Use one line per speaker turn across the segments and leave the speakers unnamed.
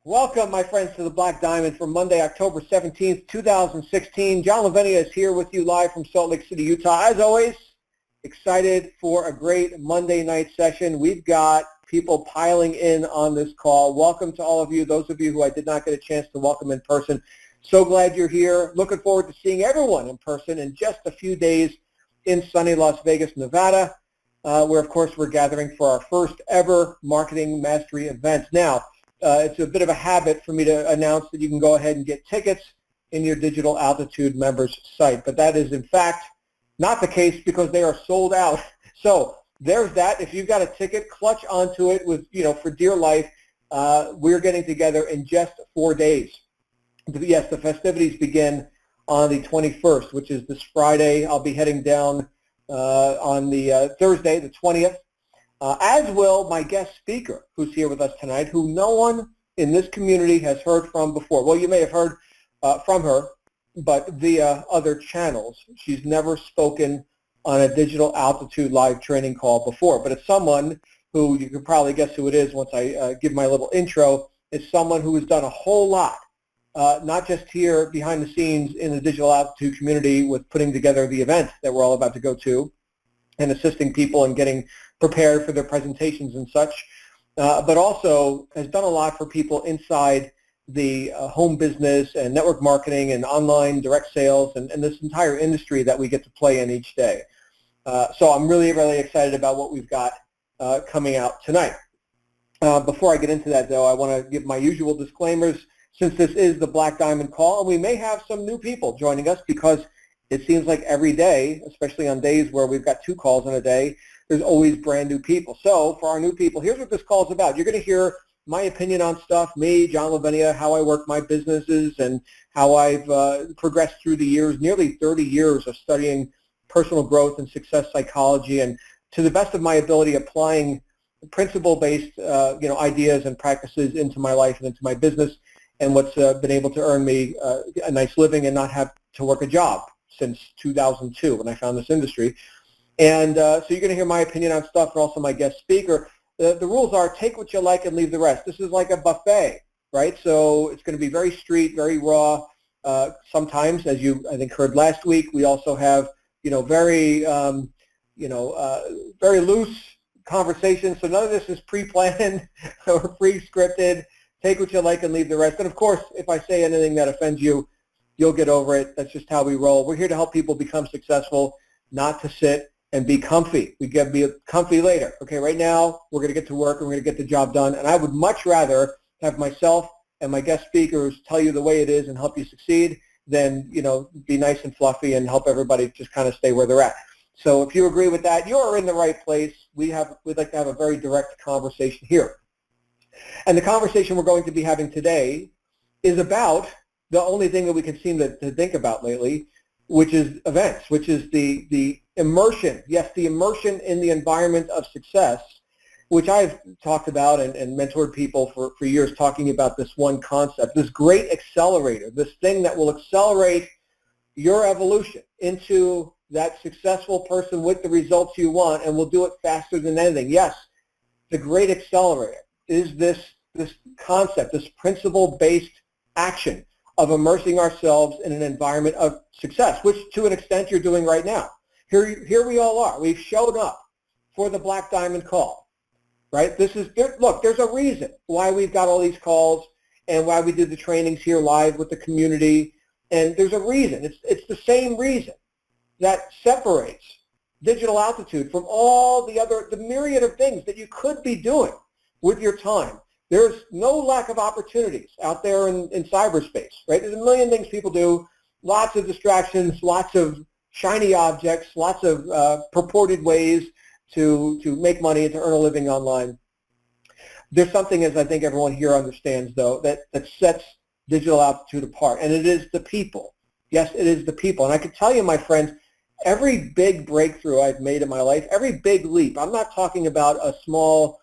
Welcome, my friends, to the Black Diamond for Monday, October 17th, 2016. John Lavenia is here with you live from Salt Lake City, Utah. As always, excited for a great Monday night session. We've got people piling in on this call. Welcome to all of you, those of you who I did not get a chance to welcome in person. So glad you're here. Looking forward to seeing everyone in person in just a few days in sunny Las Vegas, Nevada, where, of course, we're gathering for our first ever Marketing Mastery event. Now, it's a bit of a habit for me to announce that you can go ahead and get tickets in your Digital Altitude members site, but that is in fact not the case because they are sold out. So there's that. If you've got a ticket, clutch onto it with, for dear life. We're getting together in just 4 days. Yes, the festivities begin on the 21st, which is this Friday. I'll be heading down on the Thursday, the 20th. As will my guest speaker, who's here with us tonight, who no one in this community has heard from before. Well, you may have heard from her, but via other channels. She's never spoken on a Digital Altitude live training call before, but it's someone who, you can probably guess who it is once I give my little intro, is someone who has done a whole lot, not just here behind the scenes in the Digital Altitude community with putting together the event that we're all about to go to, and assisting people in getting prepared for their presentations and such, but also has done a lot for people inside the home business and network marketing and online direct sales and this entire industry that we get to play in each day. So I'm really, really excited about what we've got coming out tonight. Before I get into that, though, I want to give my usual disclaimers since this is the Black Diamond Call, and we may have some new people joining us because it seems like every day, especially on days where we've got 2 calls in a day, there's always brand new people. So for our new people, here's what this call is about. You're going to hear my opinion on stuff, me, John Lavenia, how I work my businesses and how I've progressed through the years, nearly 30 years of studying personal growth and success psychology, and to the best of my ability applying principle-based ideas and practices into my life and into my business, and what's been able to earn me a nice living and not have to work a job since 2002 when I found this industry. And so you're going to hear my opinion on stuff and also my guest speaker. The rules are take what you like and leave the rest. This is like a buffet, right? So it's going to be very street, very raw. Sometimes, as you, I think, heard last week, we also have, very loose conversations. So none of this is pre-planned or pre-scripted. Take what you like and leave the rest. And of course, if I say anything that offends you, you'll get over it. That's just how we roll. We're here to help people become successful, not to sit and be comfy. We can be comfy later. Okay, right now, we're going to get to work and we're going to get the job done. And I would much rather have myself and my guest speakers tell you the way it is and help you succeed than, be nice and fluffy and help everybody just kind of stay where they're at. So if you agree with that, you're in the right place. We'd like to have a very direct conversation here. And the conversation we're going to be having today is about the only thing that we can seem to think about lately, which is events, which is the immersion, yes, the immersion in the environment of success, which I've talked about and mentored people for years, talking about this one concept, this great accelerator, this thing that will accelerate your evolution into that successful person with the results you want, and will do it faster than anything. Yes, the great accelerator is this concept, this principle-based action of immersing ourselves in an environment of success, which to an extent you're doing right now. Here we all are. We've showed up for the Black Diamond Call, right? Look, there's a reason why we've got all these calls and why we did the trainings here live with the community, and there's a reason. It's the same reason that separates Digital Altitude from all the myriad of things that you could be doing with your time. There's no lack of opportunities out there in cyberspace, right? There's a million things people do, lots of distractions, lots of shiny objects, lots of purported ways to make money and to earn a living online. There's something, as I think everyone here understands, though, that sets Digital Altitude apart, and it is the people. Yes, it is the people. And I can tell you, my friends, every big breakthrough I've made in my life, every big leap, I'm not talking about a small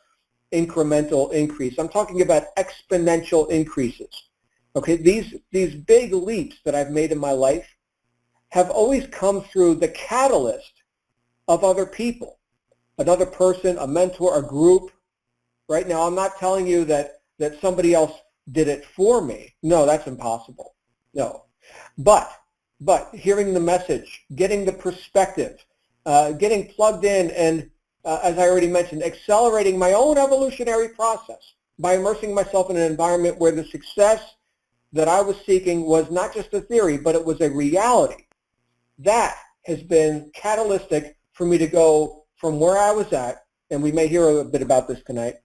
incremental increase. I'm talking about exponential increases. Okay, these big leaps that I've made in my life have always come through the catalyst of other people, another person, a mentor, a group. Right now, I'm not telling you that somebody else did it for me. No, that's impossible. No. But hearing the message, getting the perspective, getting plugged in, and as I already mentioned, accelerating my own evolutionary process by immersing myself in an environment where the success that I was seeking was not just a theory, but it was a reality. That has been catalytic for me to go from where I was at, and we may hear a bit about this tonight,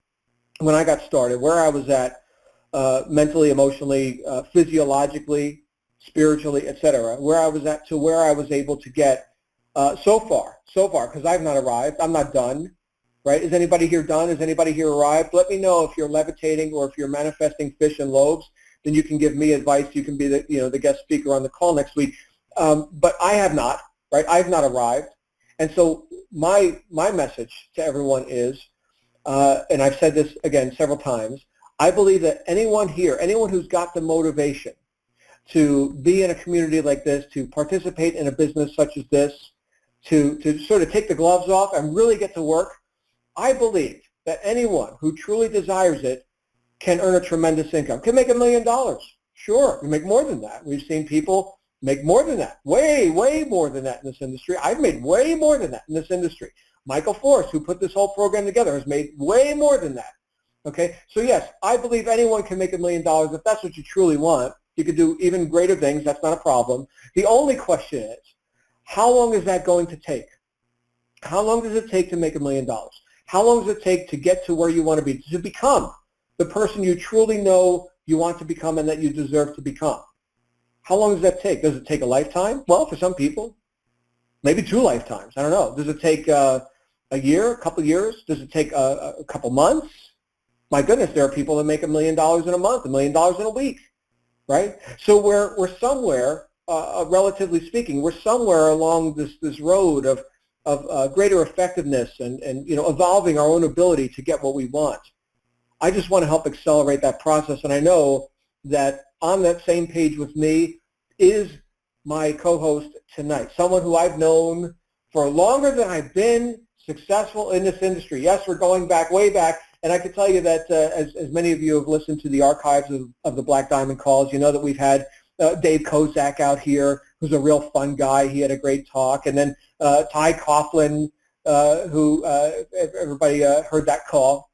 when I got started, where I was at mentally, emotionally, physiologically, spiritually, etc., where I was at to where I was able to get so far, because I've not arrived. I'm not done, right? Is anybody here done? Is anybody here arrived? Let me know if you're levitating or if you're manifesting fish and loaves. Then you can give me advice. You can be the guest speaker on the call next week. But I have not, right? I've not arrived. And so my message to everyone is, and I've said this again several times, I believe that anyone here, anyone who's got the motivation to be in a community like this, to participate in a business such as this, to sort of take the gloves off and really get to work, I believe that anyone who truly desires it can earn a tremendous income, can make $1 million. Sure, you make more than that. We've seen people make more than that, way, way more than that in this industry. I've made way more than that in this industry. Michael Forrest, who put this whole program together, has made way more than that. Okay, so yes, I believe anyone can make $1 million if that's what you truly want. You could do even greater things. That's not a problem. The only question is, how long is that going to take? How long does it take to make $1 million? How long does it take to get to where you want to be, to become the person you truly know you want to become and that you deserve to become? How long does that take? Does it take a lifetime? Well, for some people, maybe 2 lifetimes. I don't know. Does it take a year, a couple years? Does it take a couple months? My goodness, there are people that make $1 million in a month, $1 million in a week, right? So we're somewhere, relatively speaking, we're somewhere along this road of greater effectiveness and evolving our own ability to get what we want. I just want to help accelerate that process, and I know that on that same page with me is my co-host tonight, someone who I've known for longer than I've been successful in this industry. Yes, we're going back, way back, and I can tell you that as many of you have listened to the archives of the Black Diamond calls, you know that we've had Dave Kozak out here, who's a real fun guy. He had a great talk. And then Ty Coughlin, who everybody heard that call.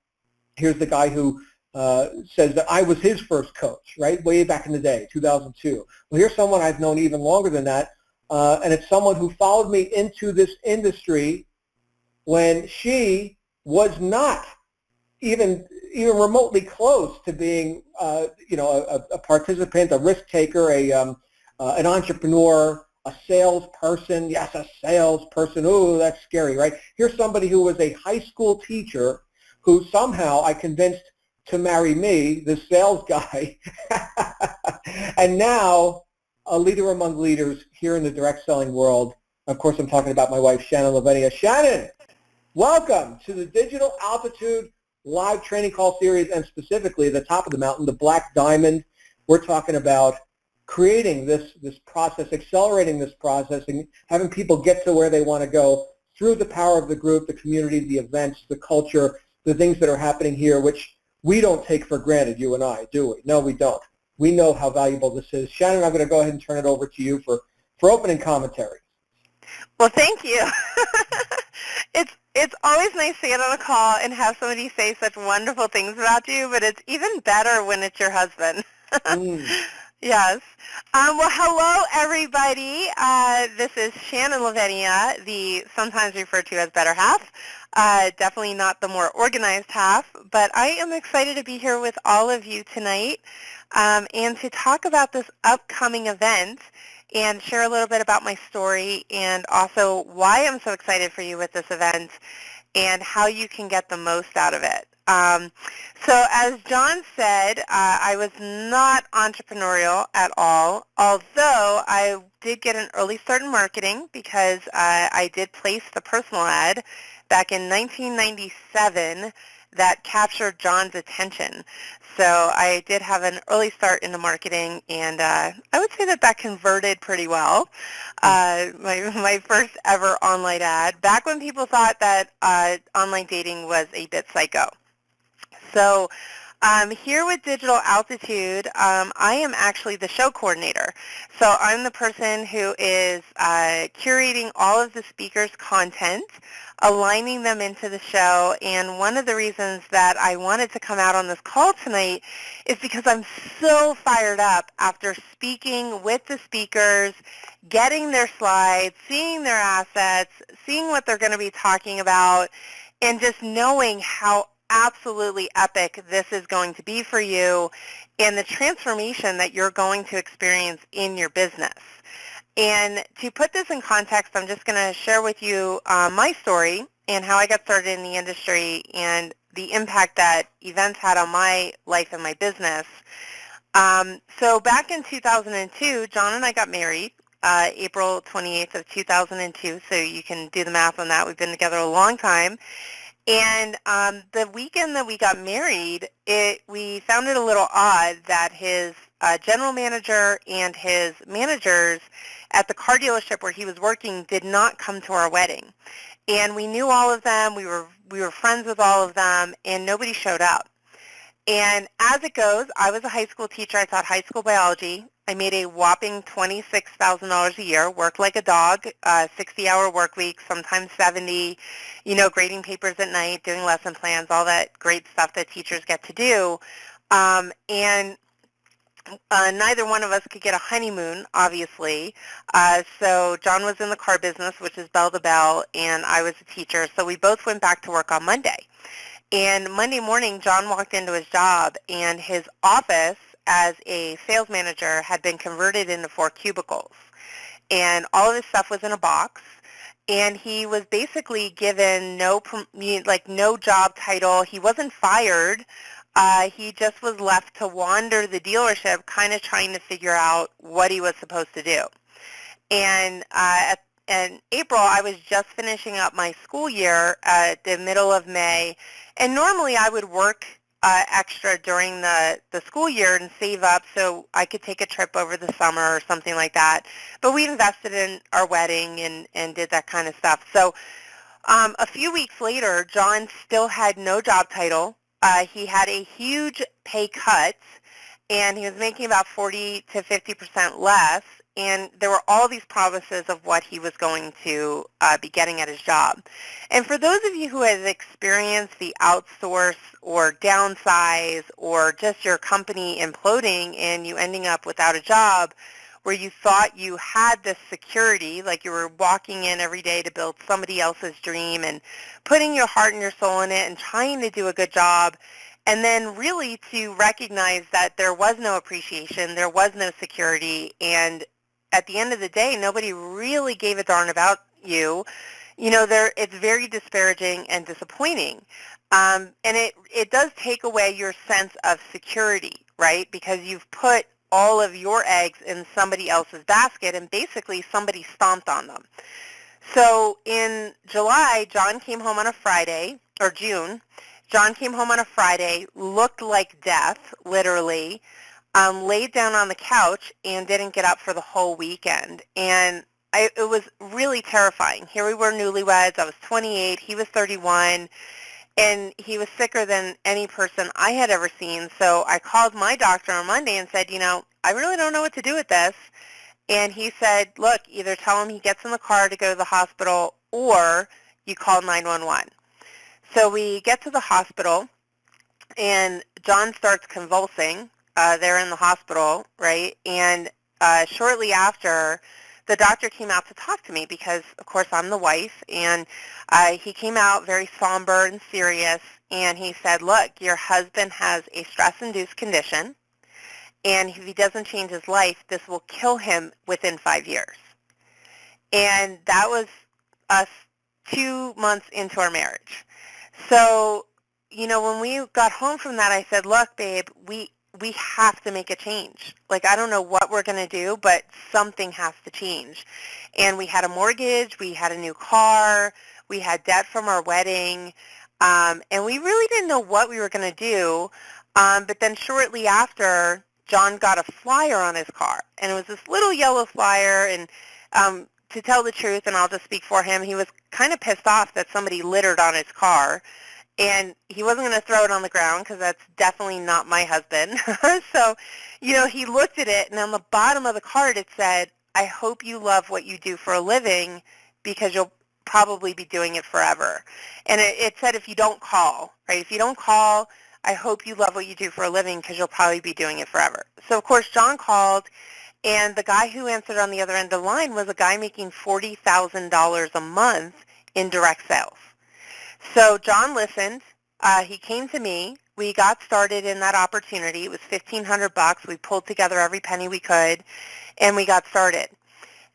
Here's the guy who says that I was his first coach, right, way back in the day, 2002. Well, here's someone I've known even longer than that, and it's someone who followed me into this industry when she was not even remotely close to being, a participant, a risk taker, an entrepreneur, a salesperson. Yes, a salesperson. Ooh, that's scary, right? Here's somebody who was a high school teacher who somehow I convinced to marry me, the sales guy, and now a leader among leaders here in the direct selling world. Of course, I'm talking about my wife, Shannon Lavenia. Shannon, welcome to the Digital Altitude live training call series, and specifically the top of the mountain, the Black Diamond. We're talking about creating this process, accelerating this process, and having people get to where they want to go through the power of the group, the community, the events, the culture, the things that are happening here, which we don't take for granted, you and I, do we? No, we don't. We know how valuable this is. Shannon, I'm going to go ahead and turn it over to you for opening commentary.
Well, thank you. It's always nice to get on a call and have somebody say such wonderful things about you, but it's even better when it's your husband. Yes. Well, hello, everybody. This is Shannon Lavenia, the sometimes referred to as better half. Definitely not the more organized half, but I am excited to be here with all of you tonight and to talk about this upcoming event and share a little bit about my story and also why I'm so excited for you with this event and how you can get the most out of it. So as John said, I was not entrepreneurial at all, although I did get an early start in marketing because I did place the personal ad back in 1997 that captured John's attention. So I did have an early start into marketing, and I would say that converted pretty well. My first ever online ad, back when people thought that online dating was a bit psycho. So Here with Digital Altitude, I am actually the show coordinator. So I'm the person who is curating all of the speakers' content, aligning them into the show, and one of the reasons that I wanted to come out on this call tonight is because I'm so fired up after speaking with the speakers, getting their slides, seeing their assets, seeing what they're going to be talking about, and just knowing how absolutely epic this is going to be for you and the transformation that you're going to experience in your business. And to put this in context, I'm just going to share with you my story and how I got started in the industry and the impact that events had on my life and my business. So back in 2002, John and I got married, April 28th of 2002, so you can do the math on that. We've been together a long time. And the weekend that we got married, we found it a little odd that his general manager and his managers at the car dealership where he was working did not come to our wedding. And we knew all of them. We were friends with all of them, and nobody showed up. And as it goes, I was a high school teacher. I taught high school biology. I made a whopping $26,000 a year, worked like a dog, 60-hour work week, sometimes 70, grading papers at night, doing lesson plans, all that great stuff that teachers get to do. And neither one of us could get a honeymoon, obviously. So John was in the car business, which is bell to bell, and I was a teacher. So we both went back to work on Monday. And Monday morning, John walked into his job, and his office as a sales manager had been converted into 4 cubicles. And all of his stuff was in a box, and he was basically given no job title. He wasn't fired. He just was left to wander the dealership, kind of trying to figure out what he was supposed to do. And in April, I was just finishing up my school year at the middle of May, and normally I would work extra during the school year and save up so I could take a trip over the summer or something like that. But we invested in our wedding and did that kind of stuff. So a few weeks later, John still had no job title. He had a huge pay cut, and he was making about 40 to 50% less. And there were all these promises of what he was going to be getting at his job. And for those of you who have experienced the outsource or downsize or just your company imploding and you ending up without a job where you thought you had this security, like you were walking in every day to build somebody else's dream and putting your heart and your soul in it and trying to do a good job, and then really to recognize that there was no appreciation, there was no security, and at the end of the day, nobody really gave a darn about you. It's very disparaging and disappointing. And it does take away your sense of security, right? Because you've put all of your eggs in somebody else's basket, and basically somebody stomped on them. So in July, John came home on a Friday, or June. John came home on a Friday, looked like death, literally, laid down on the couch and didn't get up for the whole weekend. And it was really terrifying. Here we were newlyweds. I was 28. He was 31. And he was sicker than any person I had ever seen. So I called my doctor on Monday and said, I really don't know what to do with this. And he said, look, either tell him he gets in the car to go to the hospital or you call 911. So we get to the hospital, and John starts convulsing. They're in the hospital, right? And shortly after, the doctor came out to talk to me because, of course, I'm the wife. And he came out very somber and serious, and he said, look, your husband has a stress-induced condition, and if he doesn't change his life, this will kill him within 5 years. And that was us 2 months into our marriage. So, when we got home from that, I said, look, babe, we have to make a change. Like, I don't know what we're going to do, but something has to change. And we had a mortgage, we had a new car, we had debt from our wedding, and we really didn't know what we were going to do. But then shortly after, John got a flyer on his car, and it was this little yellow flyer, and to tell the truth, and I'll just speak for him, he was kind of pissed off that somebody littered on his car. and he wasn't going to throw it on the ground because that's definitely not my husband. So, he looked at it, and on the bottom of the card it said, "I hope you love what you do for a living because you'll probably be doing it forever." And it said, if you don't call, right? If you don't call, I hope you love what you do for a living because you'll probably be doing it forever. So, of course, John called, and the guy who answered on the other end of the line was a guy making $40,000 a month in direct sales. So John listened. He came to me. We got started in that opportunity. It was $1,500. We pulled together every penny we could, and we got started.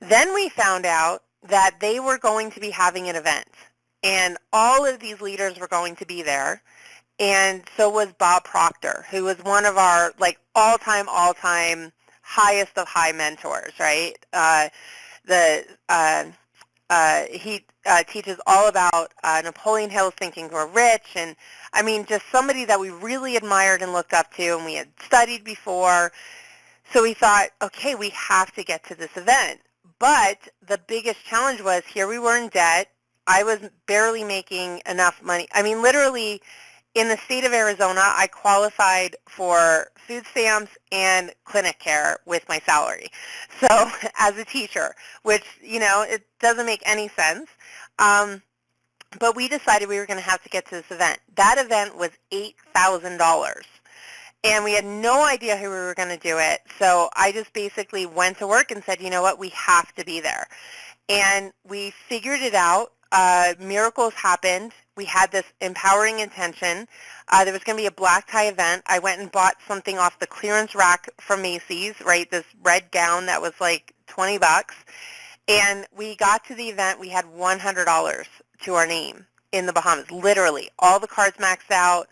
Then we found out that they were going to be having an event, and all of these leaders were going to be there, and so was Bob Proctor, who was one of our all-time highest of high mentors, right? He teaches all about Napoleon Hill's Think and Grow Rich, and I mean, just somebody that we really admired and looked up to, and we had studied before. So we thought, okay, we have to get to this event. But the biggest challenge was, here we were in debt. I was barely making enough money. I mean, literally, in the state of Arizona, I qualified for food stamps and clinic care with my salary. So as a teacher, which, it doesn't make any sense. But we decided we were going to have to get to this event. That event was $8,000. And we had no idea who we were going to do it. So I just basically went to work and said, you know what, we have to be there. And we figured it out. Miracles happened. We had this empowering intention. There was going to be a black tie event. I went and bought something off the clearance rack from Macy's, right, this red gown that was like $20. And we got to the event. We had $100 to our name in the Bahamas, literally. All the cards maxed out.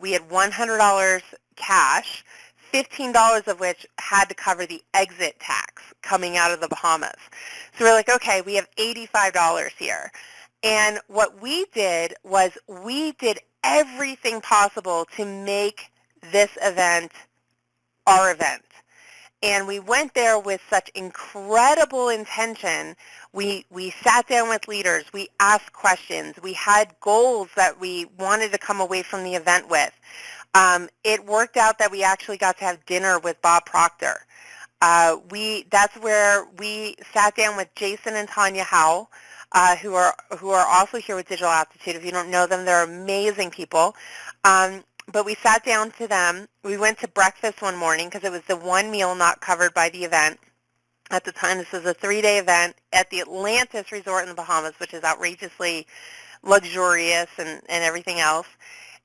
We had $100 cash, $15 of which had to cover the exit tax coming out of the Bahamas. So we're like, okay, we have $85 here. And what we did was we did everything possible to make this event our event. And we went there with such incredible intention. We sat down with leaders. We asked questions. We had goals that we wanted to come away from the event with. It worked out that we actually got to have dinner with Bob Proctor. That's where we sat down with Jason and Tanya Howe, who are also here with Digital Aptitude. If you don't know them, they're amazing people. But we sat down to them. We went to breakfast one morning because it was the one meal not covered by the event. At the time, this was a 3-day event at the Atlantis Resort in the Bahamas, which is outrageously luxurious and everything else.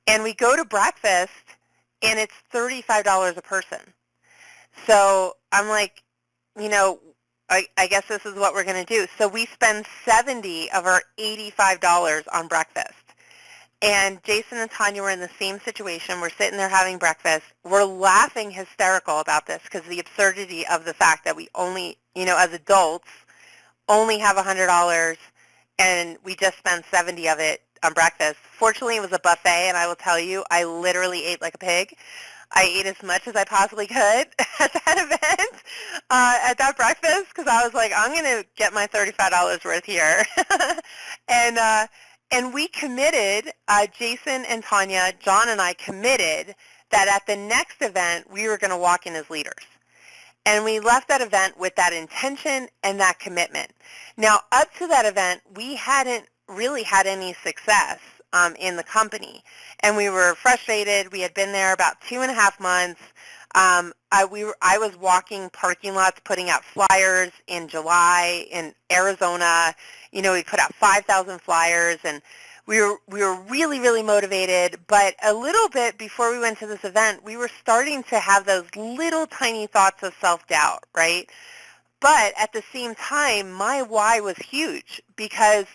And we go to breakfast, and it's $35 a person. So I'm like, I guess this is what we're going to do. So we spend $70 of our $85 on breakfast. And Jason and Tanya were in the same situation. We're sitting there having breakfast. We're laughing hysterical about this because the absurdity of the fact that we only, as adults, only have $100, and we just spend 70 of it on breakfast. Fortunately, it was a buffet, and I will tell you, I literally ate like a pig. I ate as much as I possibly could at that event, at that breakfast, because I was like, I'm going to get my $35 worth here. And we committed, Jason and Tanya, John and I committed that at the next event, we were going to walk in as leaders. And we left that event with that intention and that commitment. Now, up to that event, we hadn't really had any success in the company. And we were frustrated. We had been there about 2.5 months. I was walking parking lots, putting out flyers in July in Arizona. We put out 5,000 flyers, and we were really, really motivated. But a little bit before we went to this event, we were starting to have those little tiny thoughts of self-doubt, right? But at the same time, my why was huge because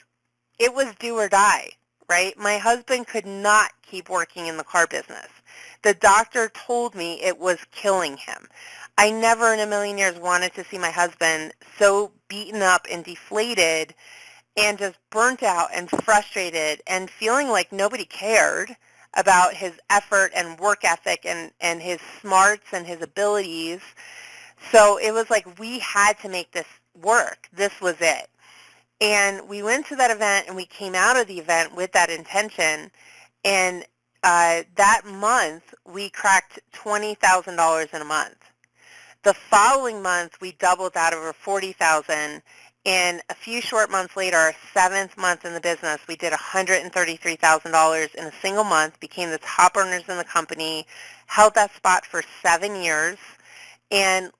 it was do or die, right? My husband could not keep working in the car business. The doctor told me it was killing him. I never in a million years wanted to see my husband so beaten up and deflated and just burnt out and frustrated and feeling like nobody cared about his effort and work ethic and his smarts and his abilities. So it was like we had to make this work. This was it. And we went to that event, and we came out of the event with that intention. And that month, we cracked $20,000 in a month. The following month, we doubled that over $40,000. And a few short months later, our 7th month in the business, we did $133,000 in a single month, became the top earners in the company, held that spot for 7 years, and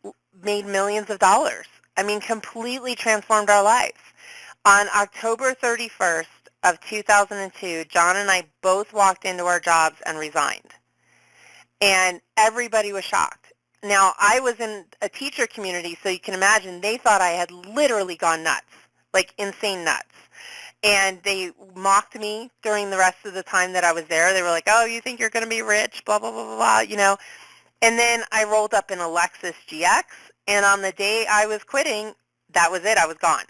made millions of dollars. I mean, completely transformed our lives. On October 31st of 2002, John and I both walked into our jobs and resigned. And everybody was shocked. Now, I was in a teacher community, so you can imagine they thought I had literally gone nuts, like insane nuts. And they mocked me during the rest of the time that I was there. They were like, oh, you think you're going to be rich, blah, blah, blah, blah, blah, you know. And then I rolled up in a Lexus GX, and on the day I was quitting, that was it. I was gone.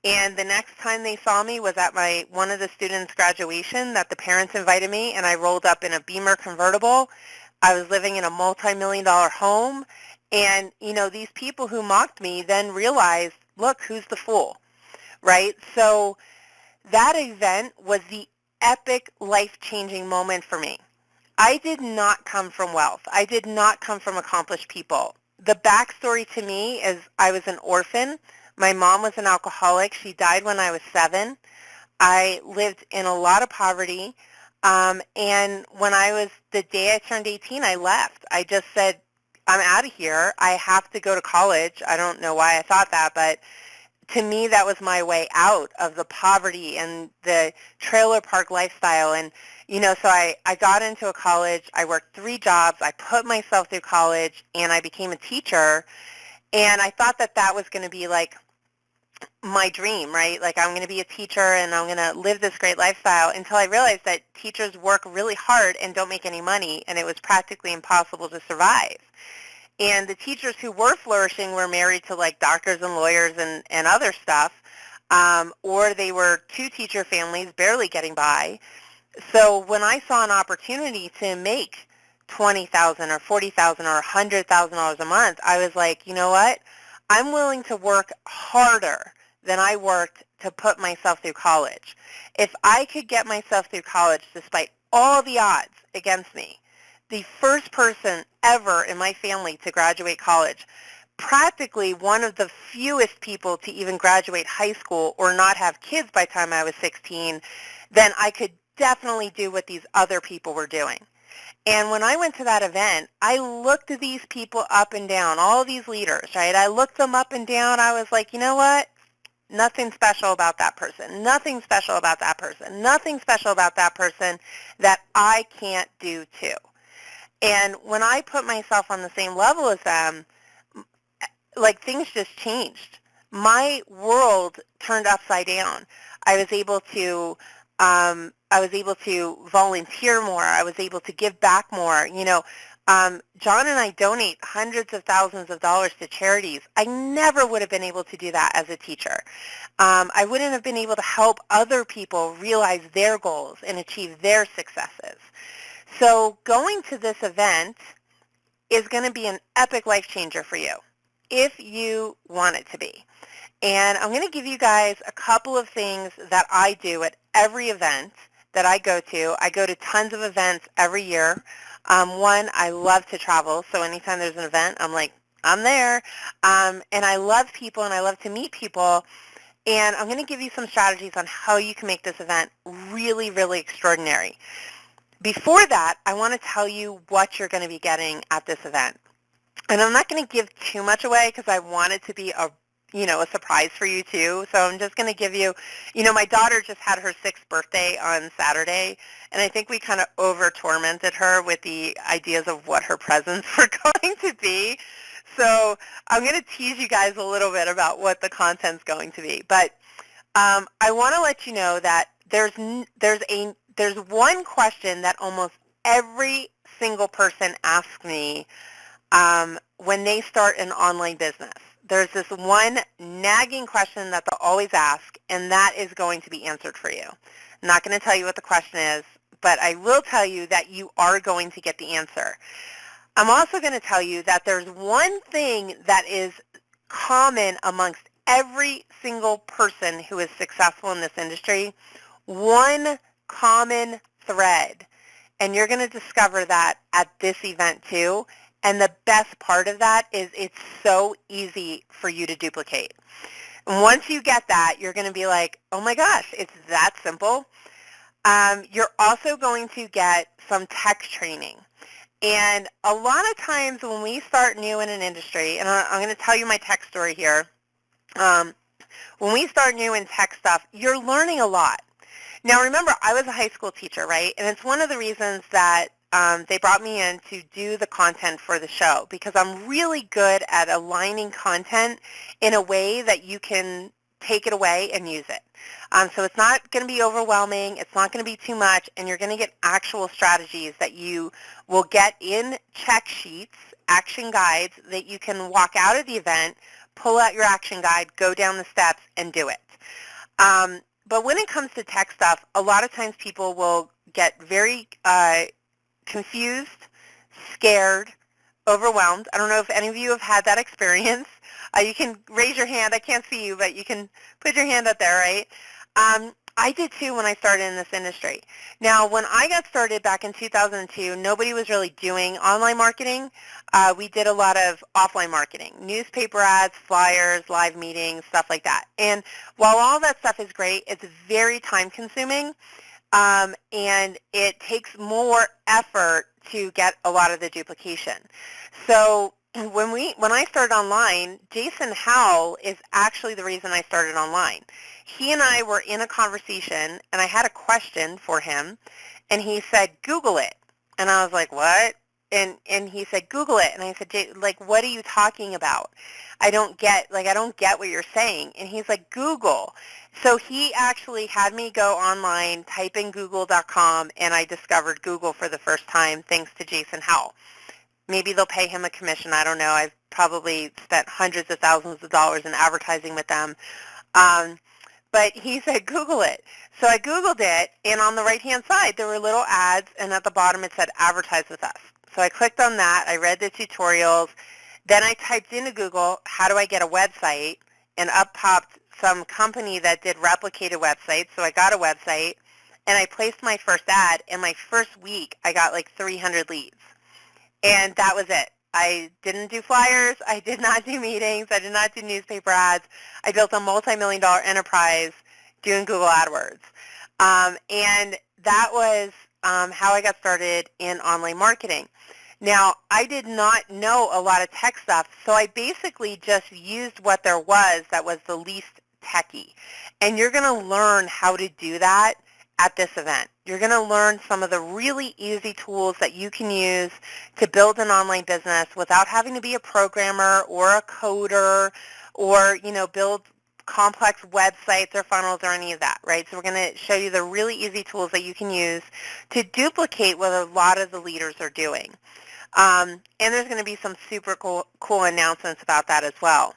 And the next time they saw me was at one of the students' graduation that the parents invited me, and I rolled up in a Beamer convertible. I was living in a multi-million-dollar home, and, you know, these people who mocked me then realized, look, who's the fool, right? So that event was the epic life-changing moment for me. I did not come from wealth. I did not come from accomplished people. The backstory to me is I was an orphan. My mom was an alcoholic. She died when I was 7. I lived in a lot of poverty. And when the day I turned 18, I left. I just said, I'm out of here. I have to go to college. I don't know why I thought that, but to me, that was my way out of the poverty and the trailer park lifestyle. And, you know, so I got into a college. I worked 3 jobs. I put myself through college, and I became a teacher. And I thought that that was going to be like my dream, right? Like, I'm going to be a teacher and I'm going to live this great lifestyle, until I realized that teachers work really hard and don't make any money, and it was practically impossible to survive. And the teachers who were flourishing were married to like doctors and lawyers and other stuff, or they were 2-teacher families barely getting by. So when I saw an opportunity to make $20,000 or $40,000 or $100,000 a month, I was like, you know what? I'm willing to work harder than I worked to put myself through college. If I could get myself through college despite all the odds against me, the first person ever in my family to graduate college, practically one of the fewest people to even graduate high school or not have kids by the time I was 16, then I could definitely do what these other people were doing. And when I went to that event, I looked at these people up and down, all these leaders, right? I looked them up and down. I was like, you know what? Nothing special about that person. Nothing special about that person. Nothing special about that person that I can't do too. And when I put myself on the same level as them, like, things just changed. My world turned upside down. I was able to volunteer more. I was able to give back more. You know, John and I donate hundreds of thousands of dollars to charities. I never would have been able to do that as a teacher. I wouldn't have been able to help other people realize their goals and achieve their successes. So going to this event is going to be an epic life changer for you if you want it to be. And I'm going to give you guys a couple of things that I do at every event that I go to. I go to tons of events every year. One, I love to travel, so anytime there's an event, I'm like, I'm there. And I love people and I love to meet people. And I'm going to give you some strategies on how you can make this event really, really extraordinary. Before that, I want to tell you what you're going to be getting at this event. And I'm not going to give too much away because I want it to be a surprise for you too. So I'm just going to give you, my daughter just had her 6th birthday on Saturday, and I think we kind of over-tormented her with the ideas of what her presents were going to be. So I'm going to tease you guys a little bit about what the content's going to be. But I want to let you know that there's one question that almost every single person asks me when they start an online business. There's this one nagging question that they'll always ask, and that is going to be answered for you. I'm not going to tell you what the question is, but I will tell you that you are going to get the answer. I'm also going to tell you that there's one thing that is common amongst every single person who is successful in this industry, one common thread, and you're going to discover that at this event too. And the best part of that is it's so easy for you to duplicate. And once you get that, you're going to be like, oh my gosh, it's that simple. You're also going to get some tech training. And a lot of times when we start new in an industry, and I'm going to tell you my tech story here, when we start new in tech stuff, you're learning a lot. Now remember, I was a high school teacher, right? And it's one of the reasons that they brought me in to do the content for the show, because I'm really good at aligning content in a way that you can take it away and use it. So it's not going to be overwhelming, it's not going to be too much, and you're going to get actual strategies that you will get in check sheets, action guides, that you can walk out of the event, pull out your action guide, go down the steps, and do it. But when it comes to tech stuff, a lot of times people will get very confused, scared, overwhelmed. I don't know if any of you have had that experience. You can raise your hand. I can't see you, but you can put your hand up there, right? I did too when I started in this industry. Now, when I got started back in 2002, nobody was really doing online marketing. We did a lot of offline marketing, newspaper ads, flyers, live meetings, stuff like that. And while all that stuff is great, it's very time-consuming, and it takes more effort to get a lot of the duplication. So when I started online, Jason Howell is actually the reason I started online. He and I were in a conversation, and I had a question for him, and he said, Google it. And I was like, what? And he said, Google it. And I said, like, what are you talking about? I don't get what you're saying. And he's like, Google. So he actually had me go online, type in google.com, and I discovered Google for the first time thanks to Jason Howell. Maybe they'll pay him a commission. I don't know. I've probably spent hundreds of thousands of dollars in advertising with them. But he said, Google it. So I Googled it, and on the right-hand side, there were little ads, and at the bottom it said, advertise with us. So I clicked on that. I read the tutorials. Then I typed into Google, how do I get a website? And up popped some company that did replicated websites. So I got a website, and I placed my first ad. And my first week, I got like 300 leads. And that was it. I didn't do flyers. I did not do meetings. I did not do newspaper ads. I built a multi-million-dollar enterprise doing Google AdWords. And that was how I got started in online marketing. Now, I did not know a lot of tech stuff, so I basically just used what there was that was the least techy. And you're going to learn how to do that at this event. You're going to learn some of the really easy tools that you can use to build an online business without having to be a programmer or a coder or, build complex websites or funnels or any of that, right? So we're going to show you the really easy tools that you can use to duplicate what a lot of the leaders are doing. And there's going to be some super cool announcements about that as well.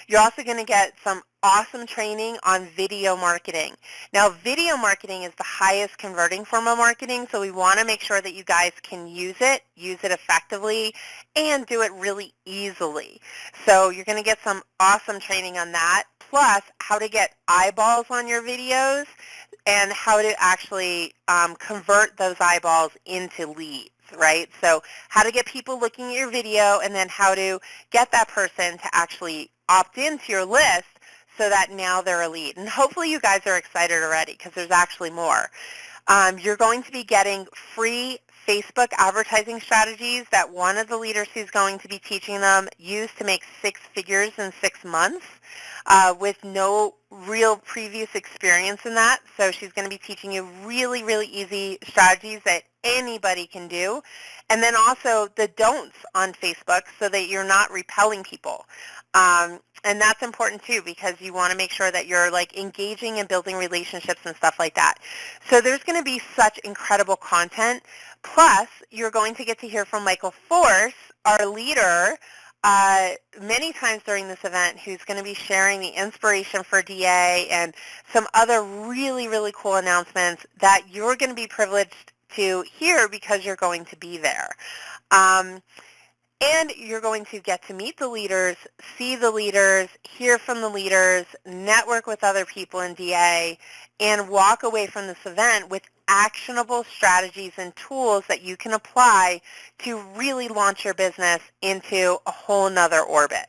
You're also going to get some awesome training on video marketing. Now, video marketing is the highest converting form of marketing, so we want to make sure that you guys can use it effectively, and do it really easily. So you're going to get some awesome training on that, plus how to get eyeballs on your videos and how to actually convert those eyeballs into leads. Right? So how to get people looking at your video, and then how to get that person to actually opt into your list so that now they're a lead. And hopefully you guys are excited already, because there's actually more. You're going to be getting free Facebook advertising strategies that one of the leaders who's going to be teaching them used to make 6 figures in 6 months with no real previous experience in that. So she's going to be teaching you really, really easy strategies that anybody can do. And then also the don'ts on Facebook so that you're not repelling people. And that's important too, because you want to make sure that you're like engaging and building relationships and stuff like that. So there's going to be such incredible content. Plus, you're going to get to hear from Michael Force, our leader, many times during this event, who's going to be sharing the inspiration for DA and some other really, really cool announcements that you're going to be privileged to hear because you're going to be there. And you're going to get to meet the leaders, see the leaders, hear from the leaders, network with other people in DA, and walk away from this event with actionable strategies and tools that you can apply to really launch your business into a whole nother orbit.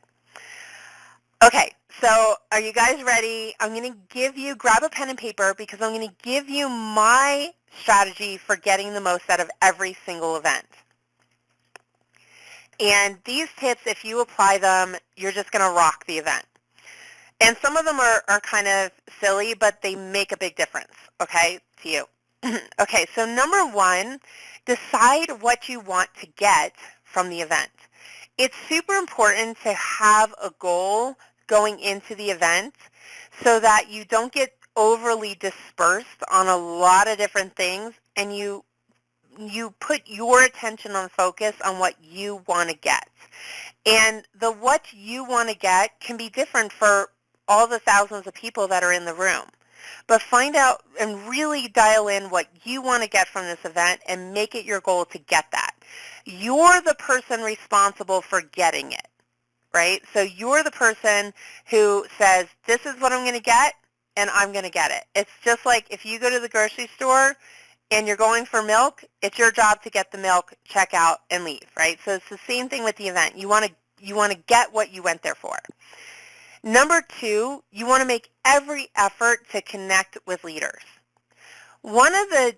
Okay, so are you guys ready? I'm going to give you, grab a pen and paper, because I'm going to give you my strategy for getting the most out of every single event. And these tips, if you apply them, you're just going to rock the event. And some of them are kind of silly, but they make a big difference, okay, to you. Okay, so number one, decide what you want to get from the event. It's super important to have a goal going into the event so that you don't get overly dispersed on a lot of different things, and you put your attention on focus on what you want to get. And the what you want to get can be different for all the thousands of people that are in the room. But find out and really dial in what you want to get from this event and make it your goal to get that. You're the person responsible for getting it, right? So you're the person who says, this is what I'm going to get, and I'm going to get it. It's just like if you go to the grocery store and you're going for milk, it's your job to get the milk, check out, and leave, right? So it's the same thing with the event. You want to get what you went there for. Number two, you want to make every effort to connect with leaders. One of the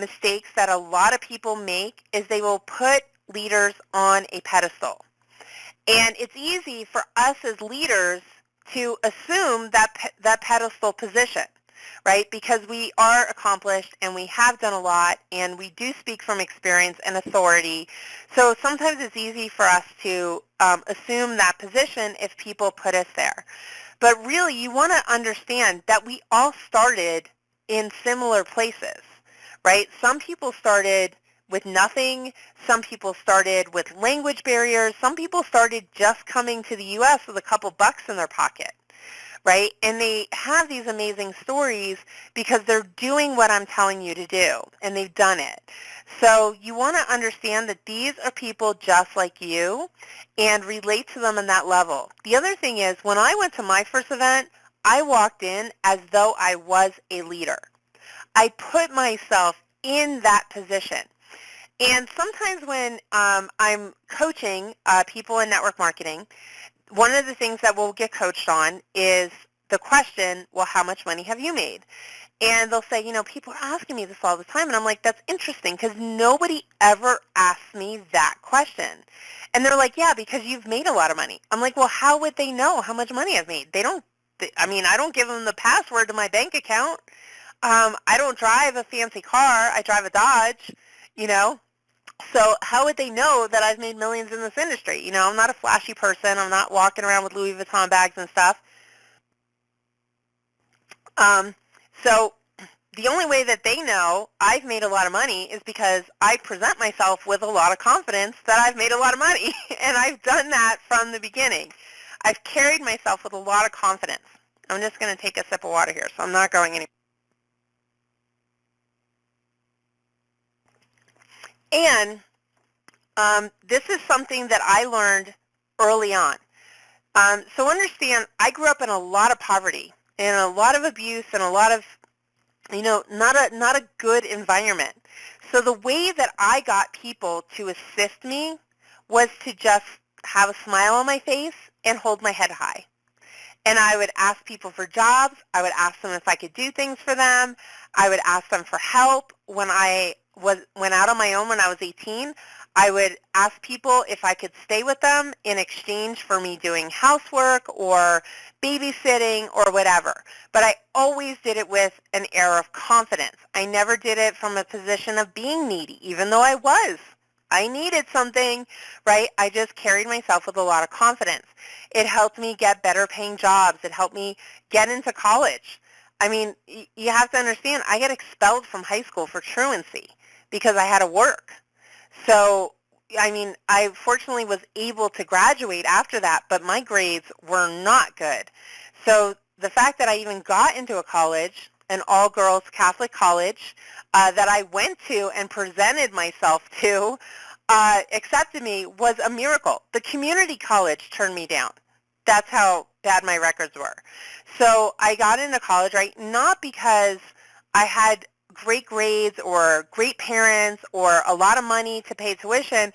mistakes that a lot of people make is they will put leaders on a pedestal. And it's easy for us as leaders to assume that pedestal position, right? Because we are accomplished and we have done a lot and we do speak from experience and authority. So sometimes it's easy for us to assume that position if people put us there. But really, you want to understand that we all started in similar places, right? Some people started with nothing. Some people started with language barriers. Some people started just coming to the U.S. with a couple bucks in their pocket, right? And they have these amazing stories because they're doing what I'm telling you to do, and they've done it. So you want to understand that these are people just like you and relate to them on that level. The other thing is, when I went to my first event, I walked in as though I was a leader. I put myself in that position. And sometimes when I'm coaching people in network marketing, one of the things that we'll get coached on is the question, well, how much money have you made? And they'll say, you know, people are asking me this all the time. And I'm like, that's interesting because nobody ever asks me that question. And they're like, yeah, because you've made a lot of money. I'm like, well, how would they know how much money I've made? They don't, I mean, I don't give them the password to my bank account. I don't drive a fancy car. I drive a Dodge, you know. So how would they know that I've made millions in this industry? You know, I'm not a flashy person. I'm not walking around with Louis Vuitton bags and stuff. So the only way that they know I've made a lot of money is because I present myself with a lot of confidence that I've made a lot of money. And I've done that from the beginning. I've carried myself with a lot of confidence. I'm just going to take a sip of water here, so I'm not going anywhere. And this is something that I learned early on. So understand, I grew up in a lot of poverty and a lot of abuse and a lot of, you know, not a good environment. So the way that I got people to assist me was to just have a smile on my face and hold my head high. And I would ask people for jobs. I would ask them if I could do things for them. I would ask them for help. When I went out on my own when I was 18, I would ask people if I could stay with them in exchange for me doing housework or babysitting or whatever. But I always did it with an air of confidence. I never did it from a position of being needy, even though I was. I needed something, right? I just carried myself with a lot of confidence. It helped me get better paying jobs. It helped me get into college. I mean, you have to understand, I got expelled from high school for truancy because I had to work. So, I mean, I fortunately was able to graduate after that, but my grades were not good. So the fact that I even got into a college, an all-girls Catholic college, that I went to and presented myself to, accepted me was a miracle. The community college turned me down. That's how bad my records were. So I got into college, right, not because I had great grades or great parents or a lot of money to pay tuition.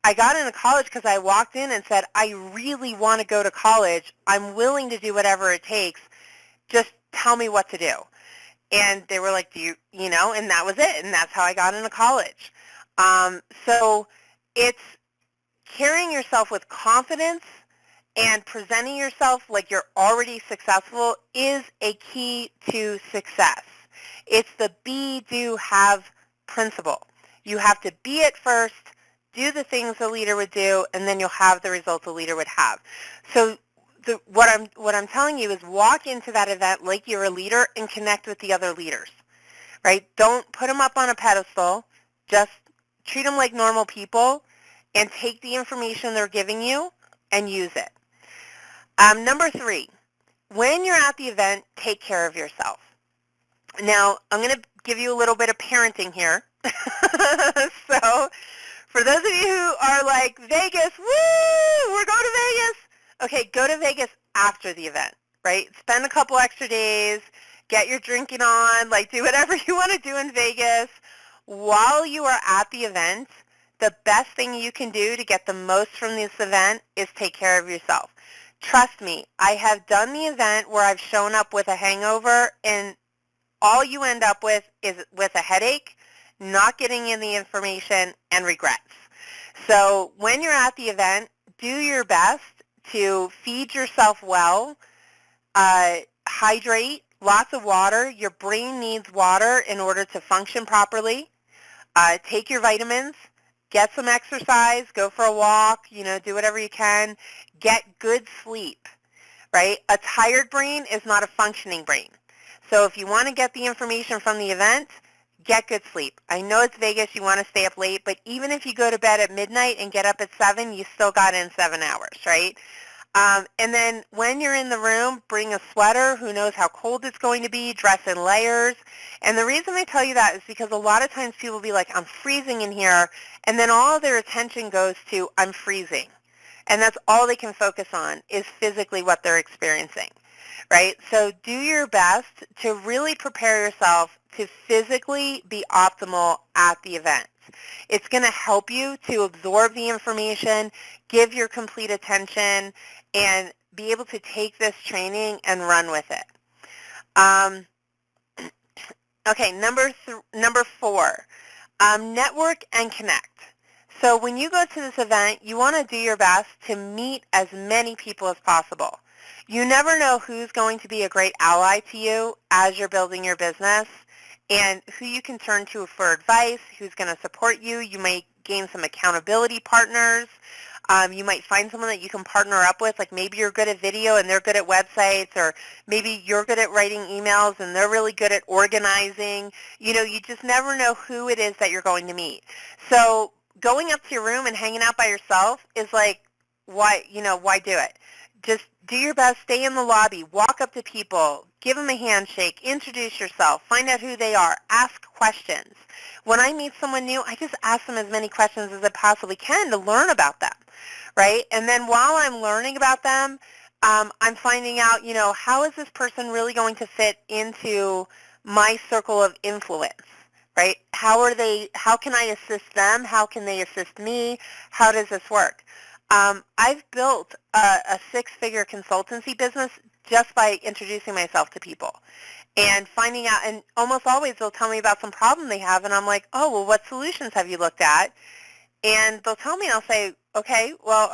I got into college because I walked in and said, I really want to go to college. I'm willing to do whatever it takes. Just tell me what to do. And they were like, and that was it. And that's how I got into college. So it's carrying yourself with confidence and presenting yourself like you're already successful is a key to success. It's the be, do, have principle. You have to be it first, do the things a leader would do, and then you'll have the results a leader would have. So what I'm telling you is walk into that event like you're a leader and connect with the other leaders, right? Don't put them up on a pedestal. Just treat them like normal people and take the information they're giving you and use it. Number 3, when you're at the event, take care of yourself. Now, I'm going to give you a little bit of parenting here. So for those of you who are like, Vegas, woo, we're going to Vegas. Okay, go to Vegas after the event, right? Spend a couple extra days, get your drinking on, like do whatever you want to do in Vegas. While you are at the event, the best thing you can do to get the most from this event is take care of yourself. Trust me, I have done the event where I've shown up with a hangover, and all you end up with is with a headache, not getting in the information, and regrets. So when you're at the event, do your best to feed yourself well, hydrate, lots of water. Your brain needs water in order to function properly. Take your vitamins. Get some exercise. Go for a walk. Do whatever you can. Get good sleep, right? A tired brain is not a functioning brain. So if you want to get the information from the event, get good sleep. I know it's Vegas, you want to stay up late, but even if you go to bed at midnight and get up at 7, you still got in 7 hours, right? And then when you're in the room, bring a sweater. Who knows how cold it's going to be? Dress in layers. And the reason I tell you that is because a lot of times people will be like, I'm freezing in here, and then all their attention goes to, I'm freezing. And that's all they can focus on is physically what they're experiencing, right? So do your best to really prepare yourself to physically be optimal at the event. It's going to help you to absorb the information, give your complete attention, and be able to take this training and run with it. Okay, number 4, network and connect. So when you go to this event, you want to do your best to meet as many people as possible. You never know who's going to be a great ally to you as you're building your business and who you can turn to for advice, who's going to support you. You might gain some accountability partners. You might find someone that you can partner up with, like maybe you're good at video and they're good at websites, or maybe you're good at writing emails and they're really good at organizing. You just never know who it is that you're going to meet. So going up to your room and hanging out by yourself is like, why do it? Just do your best, stay in the lobby, walk up to people, give them a handshake, introduce yourself, find out who they are, ask questions. When I meet someone new, I just ask them as many questions as I possibly can to learn about them, right? And then while I'm learning about them, I'm finding out, how is this person really going to fit into my circle of influence, right? How can I assist them? How can they assist me? How does this work? I've built a 6-figure consultancy business just by introducing myself to people and finding out, and almost always they'll tell me about some problem they have, and I'm like, oh, well, what solutions have you looked at? And they'll tell me, and I'll say, okay, well,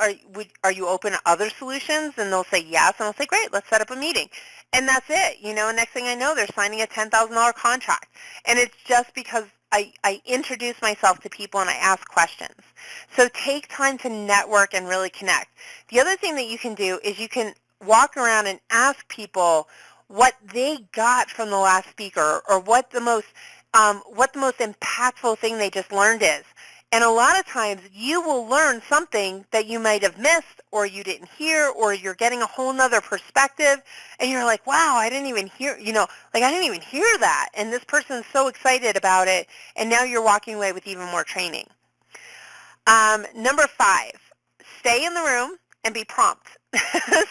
are you open to other solutions? And they'll say yes, and I'll say, great, let's set up a meeting. And that's it. And next thing I know, they're signing a $10,000 contract. And it's just because I introduce myself to people and I ask questions. So take time to network and really connect. The other thing that you can do is you can walk around and ask people what they got from the last speaker, or what the most impactful thing they just learned is. And a lot of times you will learn something that you might have missed, or you didn't hear, or you're getting a whole nother perspective, and you're like, wow, I didn't even hear, I didn't even hear that. And this person's so excited about it, and now you're walking away with even more training. Number 5, stay in the room and be prompt.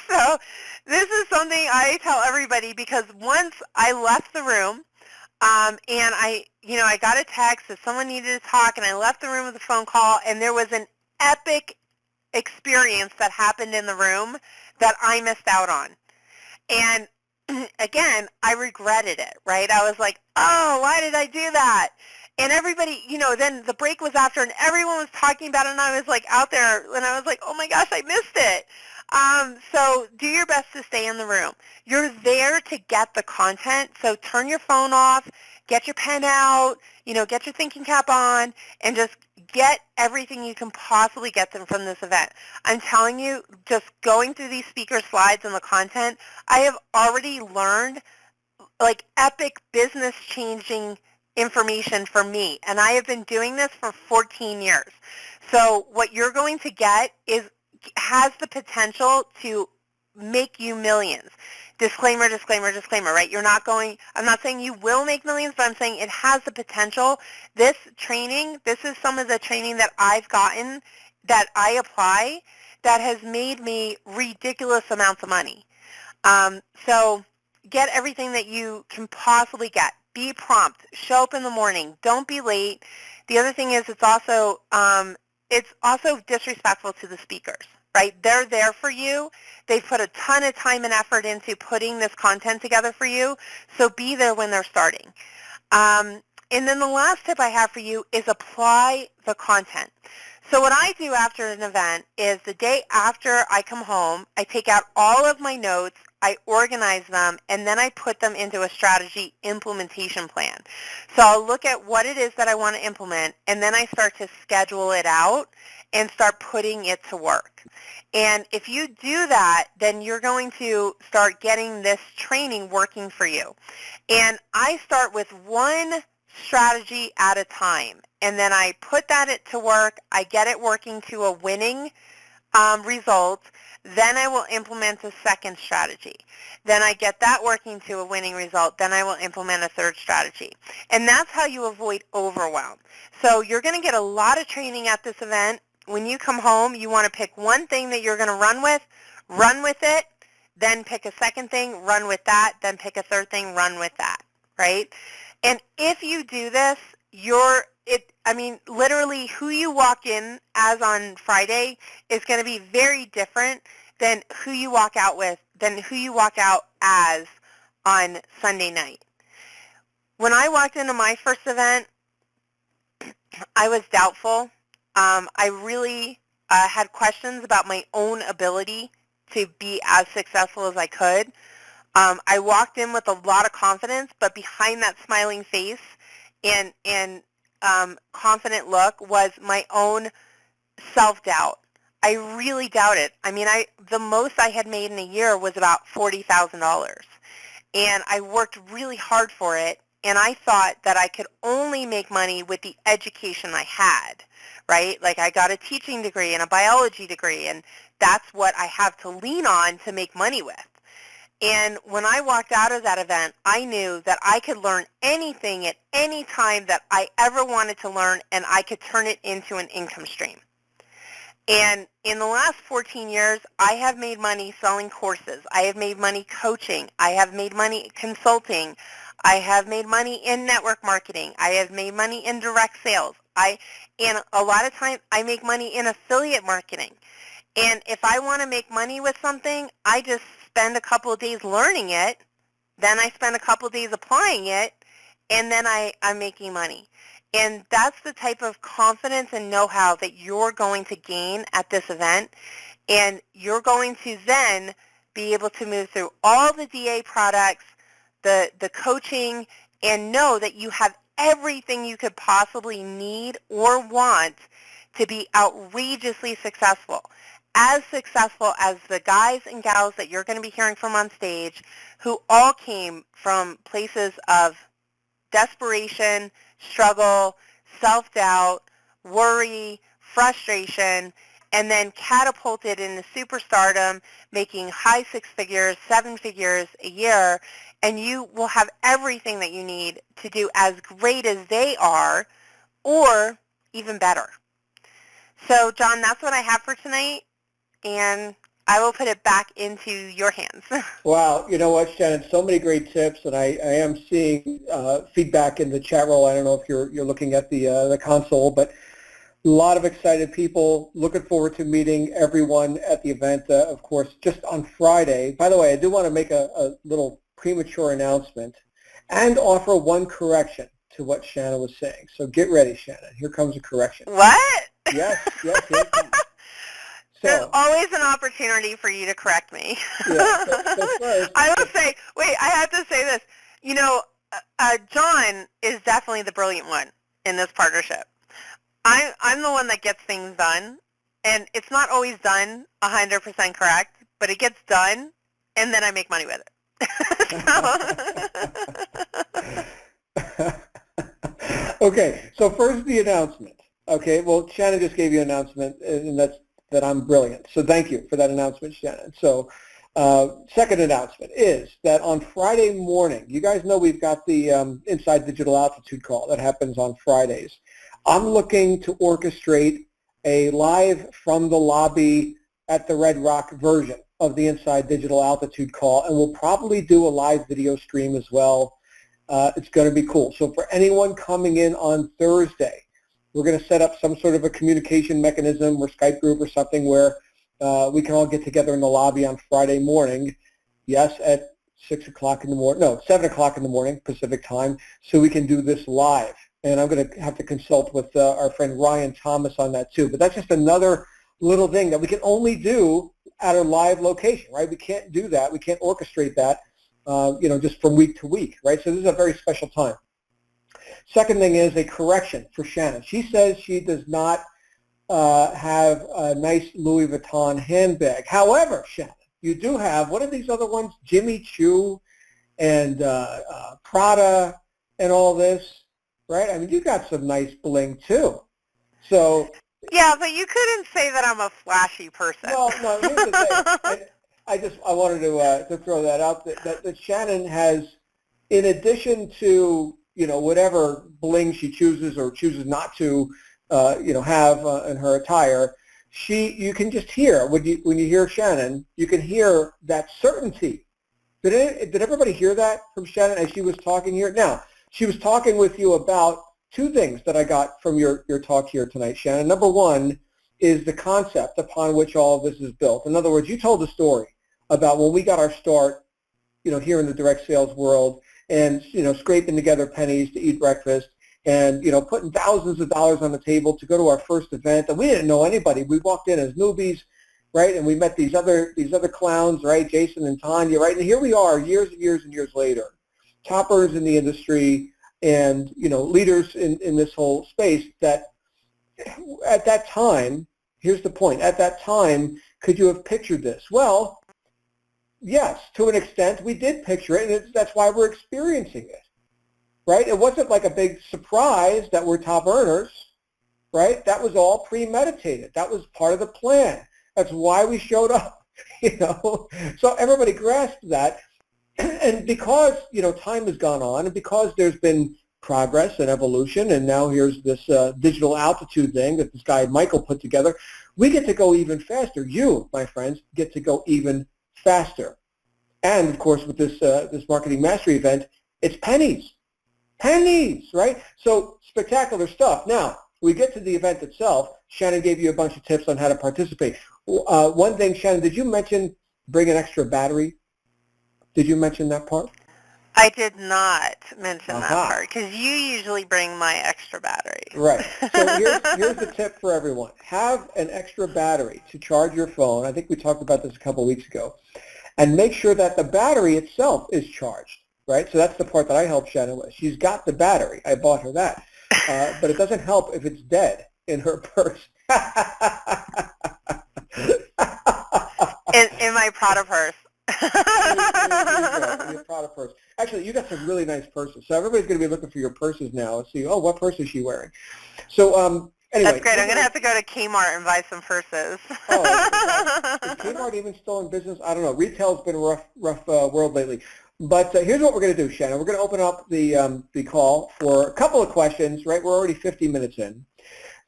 So this is something I tell everybody, because once I left the room, And I got a text that someone needed to talk, and I left the room with a phone call, and there was an epic experience that happened in the room that I missed out on. And again, I regretted it, right? I was like, oh, why did I do that? And everybody, then the break was after, and everyone was talking about it, and I was like out there, and I was like, oh my gosh, I missed it. So do your best to stay in the room. You're there to get the content, so turn your phone off, get your pen out, get your thinking cap on, and just get everything you can possibly get them from this event. I'm telling you, just going through these speaker slides and the content, I have already learned like epic business-changing information for me, and I have been doing this for 14 years. So what you're going to get has the potential to make you millions. Disclaimer, disclaimer, disclaimer, right? I'm not saying you will make millions, but I'm saying it has the potential. This is some of the training that I've gotten that I apply that has made me ridiculous amounts of money. So get everything that you can possibly get. Be prompt. Show up in the morning. Don't be late. The other thing is it's also disrespectful to the speakers, right? They're there for you. They put a ton of time and effort into putting this content together for you, so be there when they're starting. And then the last tip I have for you is apply the content. So what I do after an event is the day after I come home, I take out all of my notes, I organize them, and then I put them into a strategy implementation plan. So I'll look at what it is that I want to implement, and then I start to schedule it out and start putting it to work. And if you do that, then you're going to start getting this training working for you. And I start with one strategy at a time, and then I put that to work. I get it working to a winning result. Then I will implement a second strategy. Then I get that working to a winning result. Then I will implement a third strategy. And that's how you avoid overwhelm. So you're going to get a lot of training at this event. When you come home, you want to pick one thing that you're going to run with it, then pick a second thing, run with that, then pick a third thing, run with that, right? And if you do this, literally who you walk in as on Friday is going to be very different than who you walk out as on Sunday night. When I walked into my first event, I was doubtful. I really had questions about my own ability to be as successful as I could. I walked in with a lot of confidence, but behind that smiling face and confident look was my own self-doubt. I really doubted. The most I had made in a year was about $40,000, and I worked really hard for it, and I thought that I could only make money with the education I had, right? Like I got a teaching degree and a biology degree, and that's what I have to lean on to make money with. And when I walked out of that event, I knew that I could learn anything at any time that I ever wanted to learn, and I could turn it into an income stream. And in the last 14 years, I have made money selling courses. I have made money coaching. I have made money consulting. I have made money in network marketing. I have made money in direct sales. And a lot of times, I make money in affiliate marketing. And if I want to make money with something, I just spend a couple of days learning it, then I spend a couple of days applying it, and then I'm making money. And that's the type of confidence and know-how that you're going to gain at this event, and you're going to then be able to move through all the DA products, the coaching, and know that you have everything you could possibly need or want to be outrageously successful. As successful as the guys and gals that you're going to be hearing from on stage, who all came from places of desperation, struggle, self-doubt, worry, frustration, and then catapulted into superstardom, making high six figures, seven figures a year, and you will have everything that you need to do as great as they are, or even better. So, John, that's what I have for tonight. And I will put it back into your hands.
Wow, you know what, Shannon? So many great tips, and I am seeing feedback in the chat roll. I don't know if you're looking at the console, but a lot of excited people. Looking forward to meeting everyone at the event. Of course, just on Friday. By the way, I do want to make a little premature announcement and offer one correction to what Shannon was saying. So get ready, Shannon. Here comes a correction.
What?
Yes, here it comes.
There's always an opportunity for you to correct me.
Yeah, so first,
I will say, wait, I have to say this. You know, John is definitely the brilliant one in this partnership. I'm the one that gets things done, and it's not always done 100% correct, but it gets done, and then I make money with
it. Okay, so first the announcement. Okay, well, Shannon just gave you an announcement, and that's that I'm brilliant. So thank you for that announcement, Shannon. So second announcement is that on Friday morning, you guys know we've got the Inside Digital Altitude call that happens on Fridays. I'm looking to orchestrate a live from the lobby at the Red Rock version of the Inside Digital Altitude call, and we'll probably do a live video stream as well. It's going to be cool. So for anyone coming in on Thursday, we're going to set up some sort of a communication mechanism or Skype group or something where we can all get together in the lobby on Friday morning, yes, at 6 o'clock in the morning, no, 7 o'clock in the morning, Pacific time, so we can do this live. And I'm going to have to consult with our friend Ryan Thomas on that too. But that's just another little thing that we can only do at a live location, right? We can't do that. We can't orchestrate that, just from week to week, right? So this is a very special time. Second thing is a correction for Shannon. She says she does not have a nice Louis Vuitton handbag. However, Shannon, you do have, what are these other ones? Jimmy Choo and Prada and all this, right? I mean, you got some nice bling too. So
yeah, but you couldn't say that I'm a flashy person.
No, here's the thing. I wanted to throw that out, that Shannon has, in addition to whatever bling she chooses or chooses not to, have in her attire, you can just hear when you hear Shannon, you can hear that certainty. Did everybody hear that from Shannon as she was talking here? Now, she was talking with you about two things that I got from your talk here tonight, Shannon. Number one is the concept upon which all of this is built. In other words, you told a story about when we got our start, here in the direct sales world, and scraping together pennies to eat breakfast, and putting thousands of dollars on the table to go to our first event, and we didn't know anybody. We walked in as newbies, right? And we met these other clowns, right? Jason and Tanya, right? And here we are, years and years and years later, toppers in the industry, and leaders in this whole space. That at that time, here's the point. At that time, could you have pictured this? Well, yes, to an extent, we did picture it, and that's why we're experiencing it, right? It wasn't like a big surprise that we're top earners, right? That was all premeditated. That was part of the plan. That's why we showed up, So everybody grasped that, and because, time has gone on, and because there's been progress and evolution, and now here's this digital altitude thing that this guy Michael put together, we get to go even faster. You, my friends, get to go even faster. And of course, with this marketing mastery event, it's pennies, right? So spectacular stuff. Now we get to the event itself. Shannon gave you a bunch of tips on how to participate. One thing, Shannon, did you mention bring an extra battery? Did you mention that part?
I did not mention that part, because you usually bring my extra battery.
Right. So here's the tip for everyone. Have an extra battery to charge your phone. I think we talked about this a couple of weeks ago. And make sure that the battery itself is charged, right? So that's the part that I helped Shannon with. She's got the battery. I bought her that. But it doesn't help if it's dead in her purse.
in my Prada purse.
In your Prada purse. Actually, you got some really nice purses. So everybody's going to be looking for your purses now and see, what purse is she wearing? So anyway.
That's great. I'm going to have to go to Kmart and buy some purses.
Is Kmart even still in business? I don't know. Retail's been a rough world lately. But here's what we're going to do, Shannon. We're going to open up the call for a couple of questions, right? We're already 50 minutes in.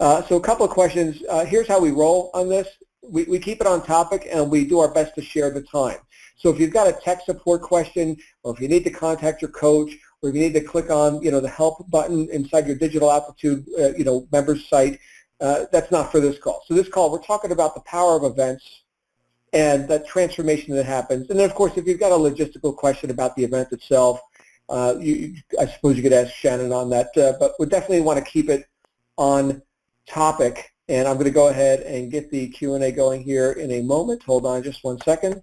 So a couple of questions. Here's how we roll on this. we keep it on topic, and we do our best to share the time. So if you've got a tech support question, or if you need to contact your coach, or if you need to click on, the help button inside your Digital Aptitude, members site, that's not for this call. So this call, we're talking about the power of events and that transformation that happens. And then, of course, if you've got a logistical question about the event itself, I suppose you could ask Shannon on that. But we definitely want to keep it on topic. And I'm going to go ahead and get the Q&A going here in a moment. Hold on just one second.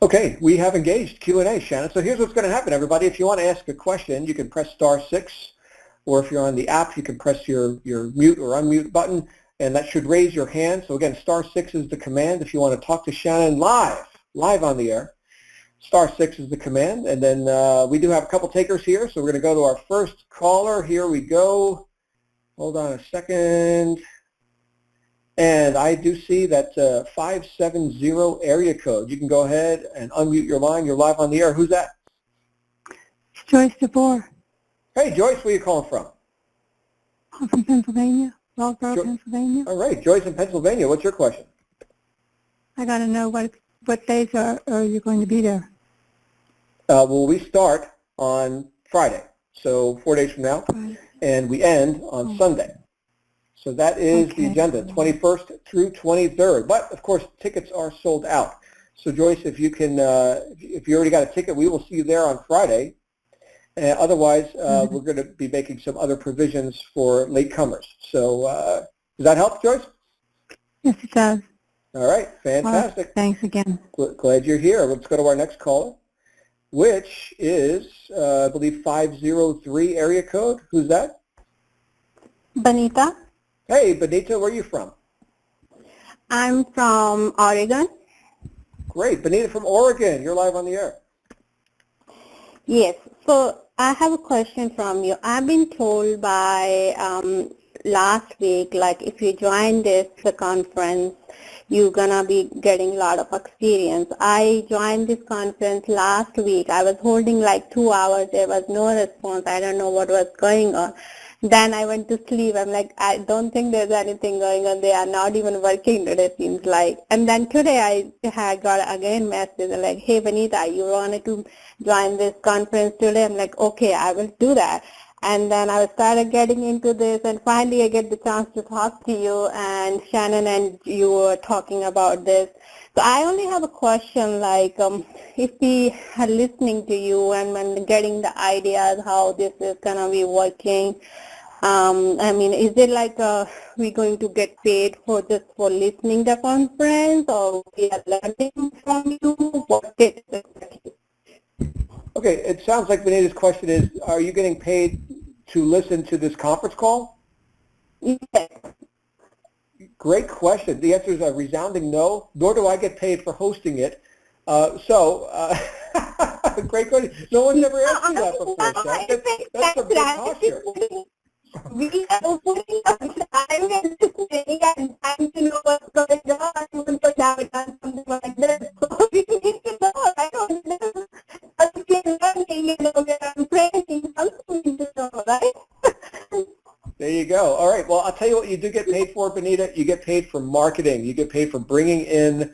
Okay, we have engaged Q&A, Shannon. So here's what's going to happen, everybody. If you want to ask a question, you can press *6, or if you're on the app, you can press your mute or unmute button, and that should raise your hand. So again, *6 is the command if you want to talk to Shannon live on the air. *6 is the command, and then we do have a couple takers here, so we're going to go to our first caller. Here we go. Hold on a second. And I do see that 570 area code. You can go ahead and unmute your line. You're live on the air. Who's that?
Joyce DeBoer.
Hey, Joyce, where are you calling from?
I'm from Pennsylvania, Wellsboro, Pennsylvania.
All right, Joyce in Pennsylvania. What's your question?
I got to know what days are you going to be there?
Well, we start on Friday, so 4 days from now,
Friday.
And we end on Sunday. So that is the agenda, 21st through 23rd. But, of course, tickets are sold out. So, Joyce, if you can, if you already got a ticket, we will see you there on Friday. Otherwise, we're going to be making some other provisions for latecomers. So does that help, Joyce?
Yes, it does.
All right, fantastic.
Thanks again.
Glad you're here. Let's go to our next caller, which is, I believe, 503 area code. Who's that?
Benita.
Hey, Benita, where are you from?
I'm from Oregon.
Great. Benita from Oregon. You're live on the air.
Yes. So I have a question from you. I've been told by last week, like if you join the conference, you're going to be getting a lot of experience. I joined this conference last week. I was holding like 2 hours. There was no response. I don't know what was going on. Then I went to sleep. I'm like, I don't think there's anything going on. They are not even working today, seems like. And then today I had got again message like, hey, Benita, you wanted to join this conference today? I'm like, okay, I will do that. And then I started getting into this, and finally I get the chance to talk to you, and Shannon and you were talking about this. So I only have a question, like if we are listening to you and when getting the ideas how this is going to be working, I mean, is it like we're going to get paid for just for listening the conference, or we are learning from you? What is it?
Okay, it sounds like Benita's question is, are you getting paid to listen to this conference call?
Yes.
Great question. The answer is a resounding no, nor do I get paid for hosting it. Great question. No one's ever asked me that before, Shannon. That's a big posture.
We are putting up time and listening and trying to know what's going on, even though now we've done something like this. So we need to know. I don't know. I'm learning, I'm praying, something to know, right?
There you go. All right. Well, I'll tell you what you do get paid for, Benita. You get paid for marketing. You get paid for bringing in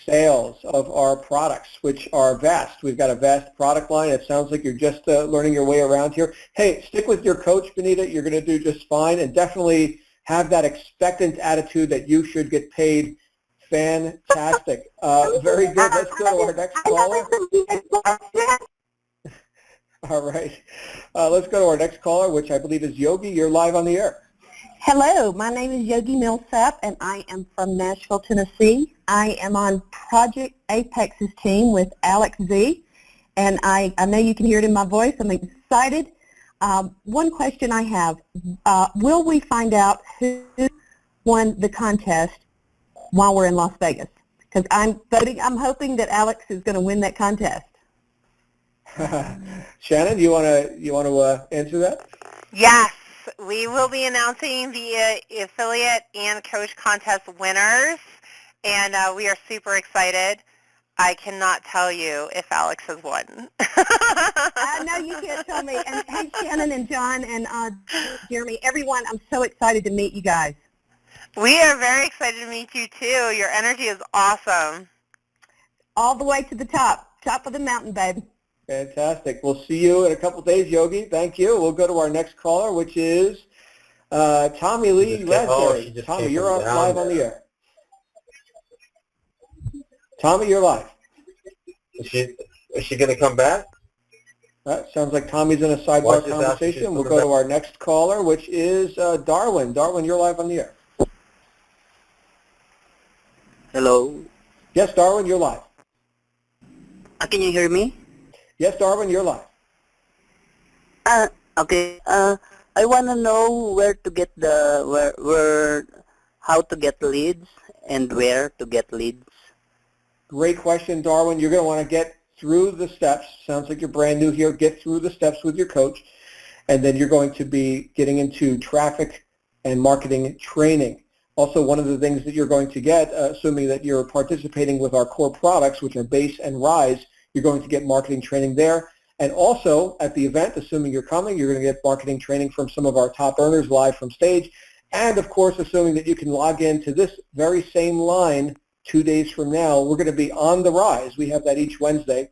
sales of our products, which are vast. We've got a vast product line. It sounds like you're just learning your way around here. Hey, stick with your coach, Benita. You're going to do just fine, and definitely have that expectant attitude that you should get paid. Fantastic. Very good. Let's go to our next caller. All right. Let's go to our next caller, which I believe is Yogi. You're live on the air.
Hello, my name is Yogi Millsap, and I am from Nashville, Tennessee. I am on Project Apex's team with Alex Z, and I know you can hear it in my voice. I'm excited. One question I have, will we find out who won the contest while we're in Las Vegas? Because I'm hoping that Alex is going to win that contest.
Shannon, you want to answer that?
Yes. We will be announcing the affiliate and coach contest winners, and we are super excited. I cannot tell you if Alex has won.
I know you can't tell me. And hey, Shannon and John and Jeremy, everyone, I'm so excited to meet you guys.
We are very excited to meet you too. Your energy is awesome.
All the way to the top of the mountain, babe.
Fantastic. We'll see you in a couple days, Yogi. Thank you. We'll go to our next caller, which is Tommy Lee Raspberry. Tommy, you're live on the air. Tommy, you're live.
Is she going to come back?
Sounds like Tommy's in a sidebar conversation. We'll go to our next caller, which is Darwin. Darwin, you're live on the air.
Hello.
Yes, Darwin, you're live.
Can you hear me?
Yes, Darwin, you're live.
Okay. I want to know where to get how to get leads and where to get leads.
Great question, Darwin. You're going to want to get through the steps. Sounds like you're brand new here. Get through the steps with your coach, and then you're going to be getting into traffic and marketing training. Also, one of the things that you're going to get, assuming that you're participating with our core products, which are Base and Rise, you're going to get marketing training there. And also, at the event, assuming you're coming, you're going to get marketing training from some of our top earners live from stage. And, of course, assuming that you can log into this very same line 2 days from now, we're going to be on the Rise. We have that each Wednesday.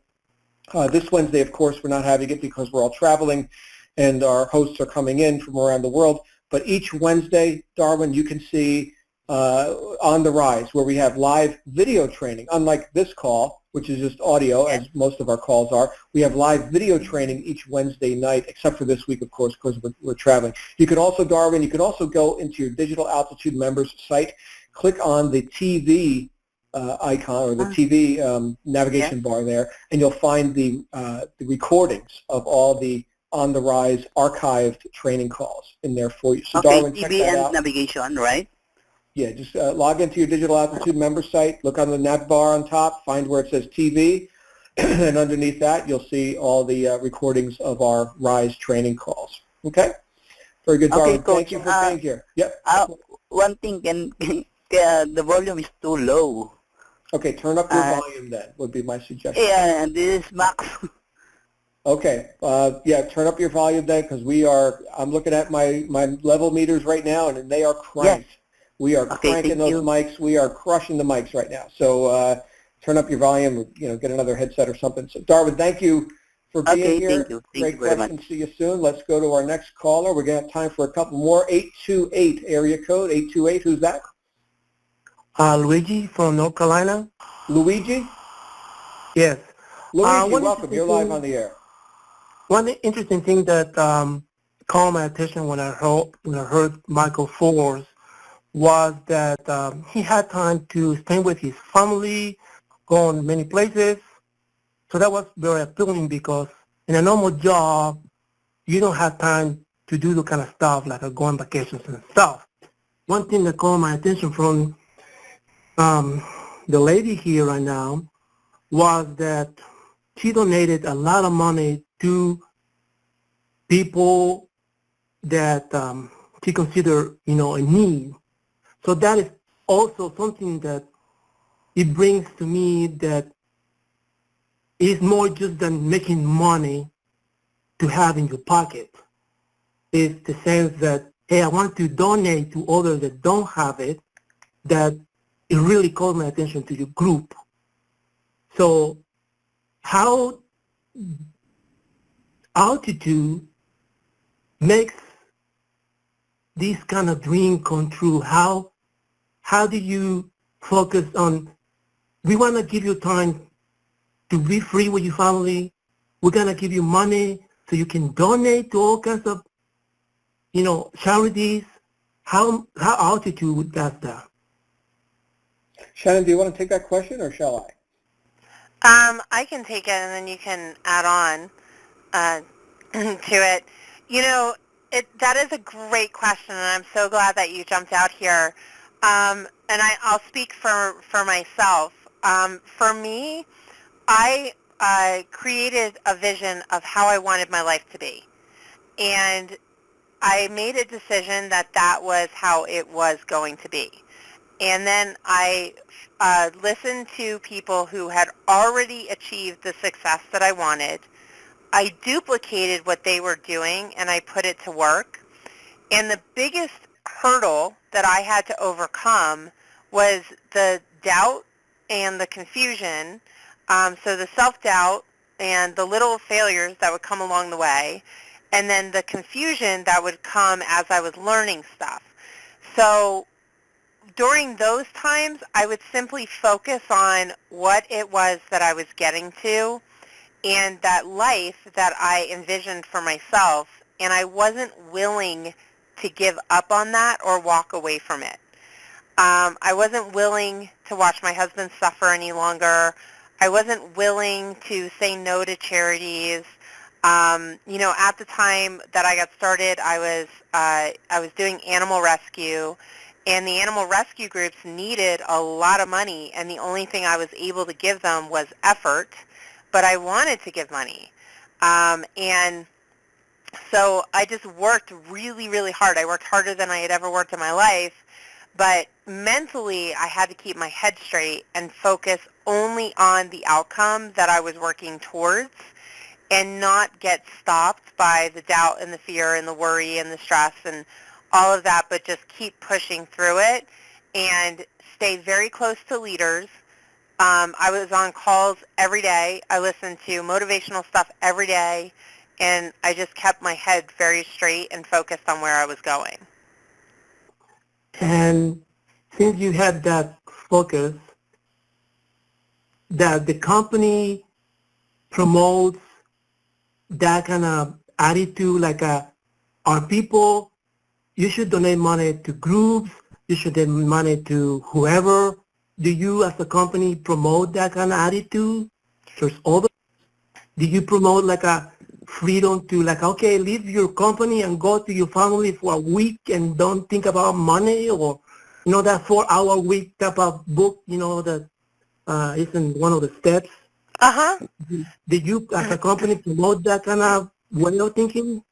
This Wednesday, of course, we're not having it because we're all traveling and our hosts are coming in from around the world. But each Wednesday, Darwin, you can see on the Rise where we have live video training. Unlike this call, which is just audio, as most of our calls are, we have live video training each Wednesday night, except for this week, of course, because we're traveling. You can also, Darwin, you can also go into your Digital Altitude members site, click on the TV icon or the TV navigation bar there, and you'll find the recordings of all the On the Rise archived training calls in there for you. So
okay,
Darwin, check
TV
that
and
out.
navigation, right?
Yeah, just log into your Digital Altitude member site, look on the nav bar on top, find where it says TV, and underneath that you'll see all the recordings of our Rise training calls. Okay? Very good, Darwin.
Okay, Coach,
thank you for being here. Yep.
One thing, the volume is too low.
Okay, turn up your volume then, would be my suggestion.
Yeah, this is max.
Okay, yeah, turn up your volume then, because I'm looking at my level meters right now, and they are cranked.
Yes.
We are cranking those mics. We are crushing the mics right now. So turn up your volume, get another headset or something. So Darwin, thank you for being here.
Thank you. Thank you very
question.
much.
See you soon. Let's go to our next caller. We're going to have time for a couple more. 828 area code, 828. Who's that?
Luigi from North Carolina.
Luigi?
Yes.
Luigi, welcome. You're live on the air.
One interesting thing that caught my attention when I heard Michael Force was that he had time to spend with his family, go on many places. So that was very appealing because in a normal job, you don't have time to do the kind of stuff like go on vacations and stuff. One thing that caught my attention from the lady here right now was that she donated a lot of money to people that she considered, in need. So that is also something that it brings to me that it's more just than making money to have in your pocket. It's the sense that, hey, I want to donate to others that don't have it, that it really caught my attention to your group. So how altitude makes this kind of dream come true? How do you focus on, we want to give you time to be free with your family. We're going to give you money so you can donate to all kinds of, charities. How altitude does that?
Shannon, do you want to take that question or shall
I can take it and then you can add on to it. That is a great question, and I'm so glad that you jumped out here. And I'll speak for myself. For me, I created a vision of how I wanted my life to be. And I made a decision that was how it was going to be. And then I listened to people who had already achieved the success that I wanted. I duplicated what they were doing, and I put it to work. And the biggest hurdle that I had to overcome was the doubt and the confusion. So the self-doubt and the little failures that would come along the way, and then the confusion that would come as I was learning stuff. So during those times, I would simply focus on what it was that I was getting to and that life that I envisioned for myself, and I wasn't willing to give up on that or walk away from it. I wasn't willing to watch my husband suffer any longer. I wasn't willing to say no to charities. At the time that I got started, I was doing animal rescue, and the animal rescue groups needed a lot of money, and the only thing I was able to give them was effort, but I wanted to give money. And so I just worked really, really hard. I worked harder than I had ever worked in my life, but mentally I had to keep my head straight and focus only on the outcome that I was working towards and not get stopped by the doubt and the fear and the worry and the stress and all of that, but just keep pushing through it and stay very close to leaders. I was on calls every day. I listened to motivational stuff every day, and I just kept my head very straight and focused on where I was going.
And since you had that focus, that the company promotes that kind of attitude, like are people, you should donate money to groups, you should donate money to whoever. Do you as a company promote that kind of attitude towards others? Do you promote like a freedom to like, okay, leave your company and go to your family for a week and don't think about money, or, that 4-hour week type of book, that isn't one of the steps?
Uh-huh.
Did you as a company promote that kind of way of thinking?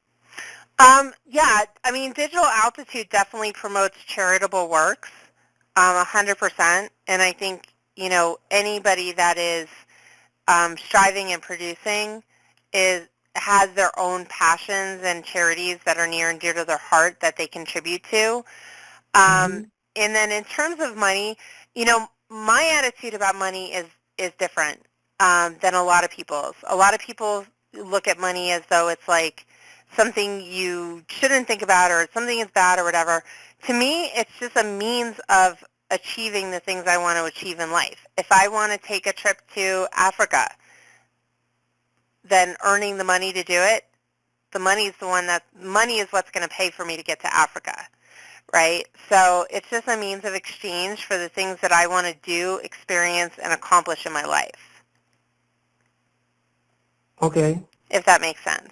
Yeah, I mean, Digital Altitude definitely promotes charitable works, 100%. And I think, anybody that is striving and producing has their own passions and charities that are near and dear to their heart that they contribute to. And then in terms of money, my attitude about money is different than a lot of people's. A lot of people look at money as though it's like something you shouldn't think about or something is bad or whatever. To me, it's just a means of achieving the things I want to achieve in life. If I want to take a trip to Africa, then earning the money to do it, money is what's going to pay for me to get to Africa, right? So it's just a means of exchange for the things that I want to do, experience, and accomplish in my life.
Okay.
If that makes sense.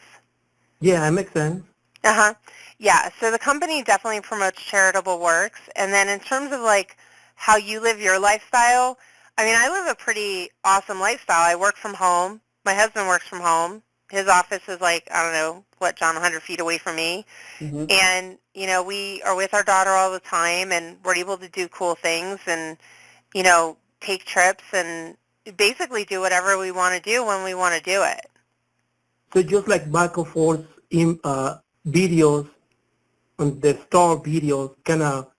Yeah, it makes sense.
Uh-huh. Yeah, so the company definitely promotes charitable works. And then in terms of like how you live your lifestyle, I mean, I live a pretty awesome lifestyle. I work from home. My husband works from home. His office is like, I don't know, John, 100 feet away from me. Mm-hmm. And, we are with our daughter all the time, and we're able to do cool things and, take trips and basically do whatever we want to do when we want to do it.
So just like Michael Ford's videos, on the store videos, kind of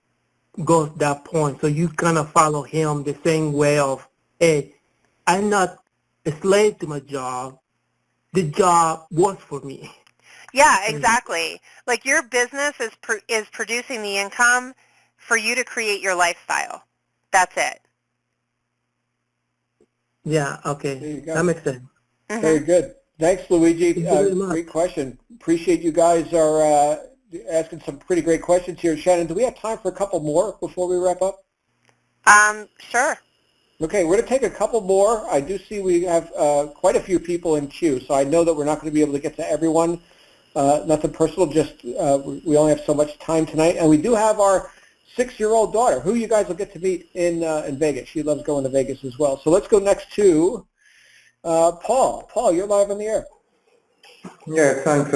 goes that point. So you kind of follow him the same way of, hey, I'm not a slave to my job. The job works for me.
Yeah, exactly. Like your business is producing the income for you to create your lifestyle. That's it.
Yeah, okay. That makes sense.
Mm-hmm.
Very good. Thanks, Luigi. Great question. Appreciate you guys are asking some pretty great questions here. Shannon, do we have time for a couple more before we wrap up?
Sure.
Okay, we're going to take a couple more. I do see we have quite a few people in queue, so I know that we're not going to be able to get to everyone. Nothing personal, just we only have so much time tonight. And we do have our 6-year-old daughter, who you guys will get to meet in Vegas. She loves going to Vegas as well. So let's go next to Paul. Paul, you're live on the air.
Yeah, thanks,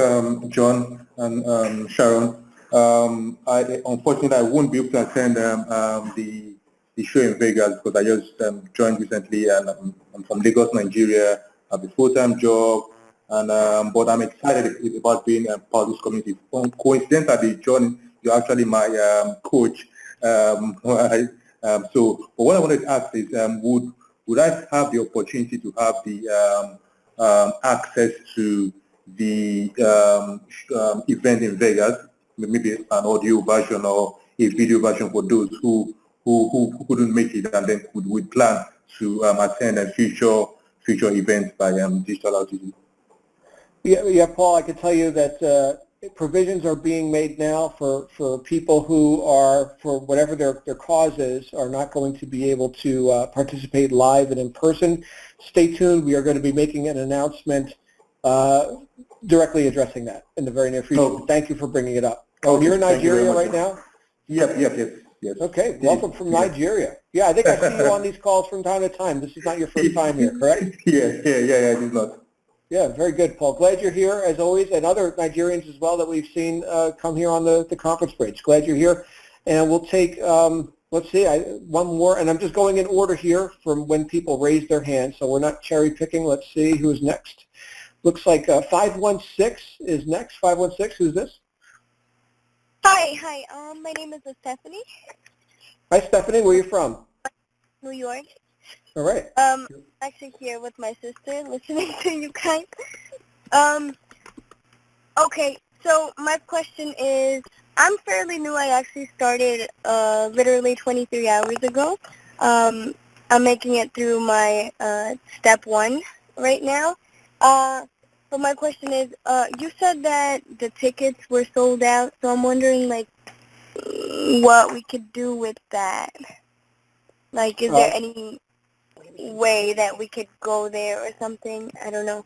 John and Sharon. Unfortunately, I won't be able to attend the show in Vegas because I just joined recently, and I'm from Lagos, Nigeria. I have a full-time job, and but I'm excited about being part of this community. Coincidentally, John, you're actually my coach. So, but what I wanted to ask is, would I have the opportunity to have the access to the event in Vegas, maybe an audio version or a video version for those who couldn't make it, and then would plan to attend a future events by Digital Outreach?
Yeah, Paul, I can tell you that provisions are being made now for people who are, for whatever their cause is, are not going to be able to participate live and in person. Stay tuned. We are going to be making an announcement directly addressing that in the very near future.
Oh.
Thank you for bringing it up. Oh, you're in Nigeria right now?
Yes.
Okay, welcome from Nigeria. Yeah, I think I see you on these calls from time to time. This is not your first time here, correct?
Yeah, it is not.
Yeah, very good, Paul. Glad you're here, as always, and other Nigerians as well that we've seen come here on the conference bridge. Glad you're here. And we'll take, let's see, one more, and I'm just going in order here from when people raise their hands, so we're not cherry picking. Let's see who's next. Looks like 516 is next. 516, who's this?
Hi. My name is Stephanie.
Hi, Stephanie. Where are you from?
New York.
All right.
Actually here with my sister, listening to you guys. Okay, so my question is, I'm fairly new. I actually started literally 23 hours ago. I'm making it through my step 1 right now. But my question is, you said that the tickets were sold out, so I'm wondering, like, what we could do with that. Like, is there any way that we could go there or something? I don't know.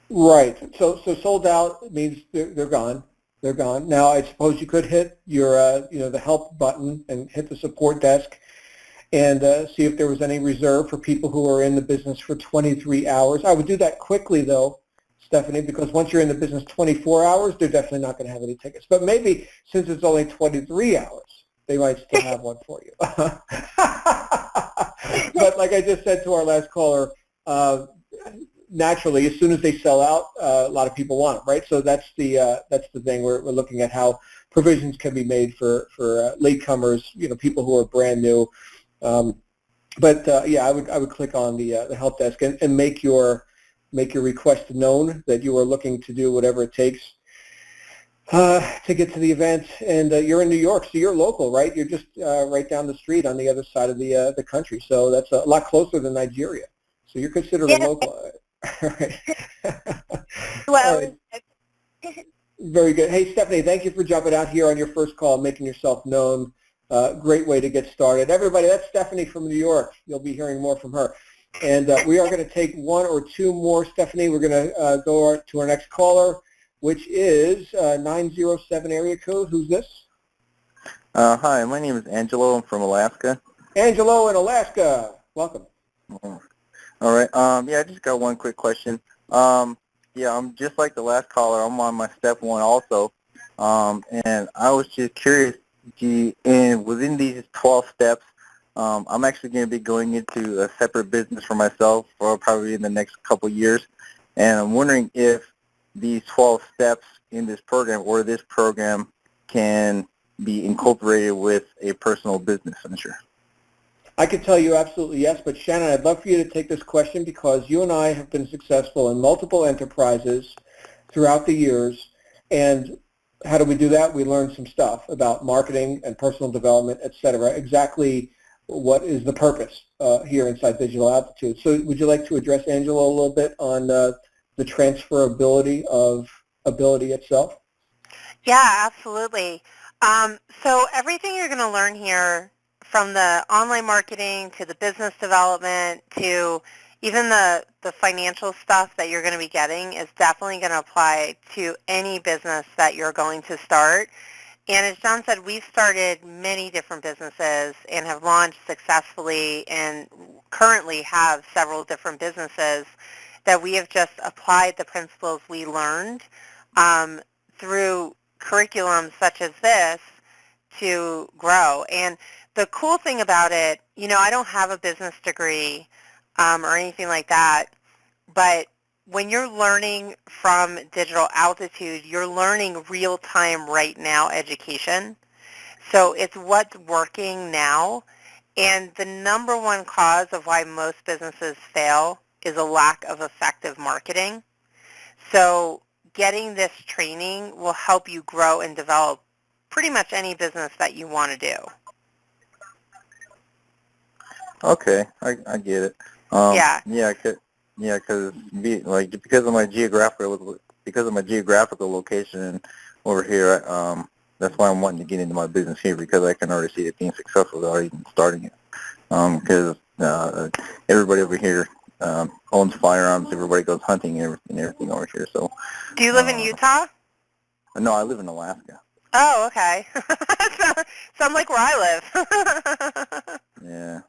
Right. So sold out means they're gone. They're gone. Now, I suppose you could hit your, the help button and hit the support desk and see if there was any reserve for people who are in the business for 23 hours. I would do that quickly, though, Stephanie, because once you're in the business 24 hours, they're definitely not going to have any tickets. But maybe since it's only 23 hours, they might still have one for you. But like I just said to our last caller, naturally, as soon as they sell out, a lot of people want them, right? So that's the thing. We're looking at how provisions can be made for latecomers, people who are brand new. Yeah, I would click on the help desk and make your request known that you are looking to do whatever it takes to get to the event. And you're in New York, so you're local, right? You're just right down the street on the other side of the country. So that's a lot closer than Nigeria. So you're considered a local. All right.
Well,
all right. Very good. Hey, Stephanie, thank you for jumping out here on your first call, making yourself known. Great way to get started. Everybody, that's Stephanie from New York. You'll be hearing more from her. And we are going to take one or two more, Stephanie. We're going to go to our next caller, which is 907 area code. Who's this?
Hi, my name is Angelo. I'm from Alaska.
Angelo in Alaska. Welcome.
All right. Yeah, I just got one quick question. Yeah, I'm just like the last caller. I'm on my step 1 also. And I was just curious, and within these 12 steps, I'm actually going to be going into a separate business for myself for probably in the next couple years. And I'm wondering if these 12 steps in this program or this program can be incorporated with a personal business venture.
I could tell you absolutely yes, but Shannon, I'd love for you to take this question because you and I have been successful in multiple enterprises throughout the years. And how do we do that? We learn some stuff about marketing and personal development, et cetera. Exactly what is the purpose here inside Digital Altitude. So would you like to address, Angela, a little bit on the transferability of ability itself?
Yeah, absolutely. So everything you're going to learn here, from the online marketing to the business development to even the financial stuff that you're going to be getting, is definitely going to apply to any business that you're going to start. And as John said, we've started many different businesses and have launched successfully and currently have several different businesses that we have just applied the principles we learned through curriculums such as this to grow. And the cool thing about it, I don't have a business degree or anything like that, but when you're learning from Digital Altitude, you're learning real-time, right-now education. So it's what's working now. And the number one cause of why most businesses fail is a lack of effective marketing. So getting this training will help you grow and develop pretty much any business that you want to do.
Okay, I get it.
Yeah.
Because because of my geographical location over here, that's why I'm wanting to get into my business here, because I can already see it being successful without even starting it. Because everybody over here owns firearms. Everybody goes hunting and everything over here. So.
Do you live in Utah?
No, I live in Alaska.
Oh, okay. Sounds like where I live.
Yeah.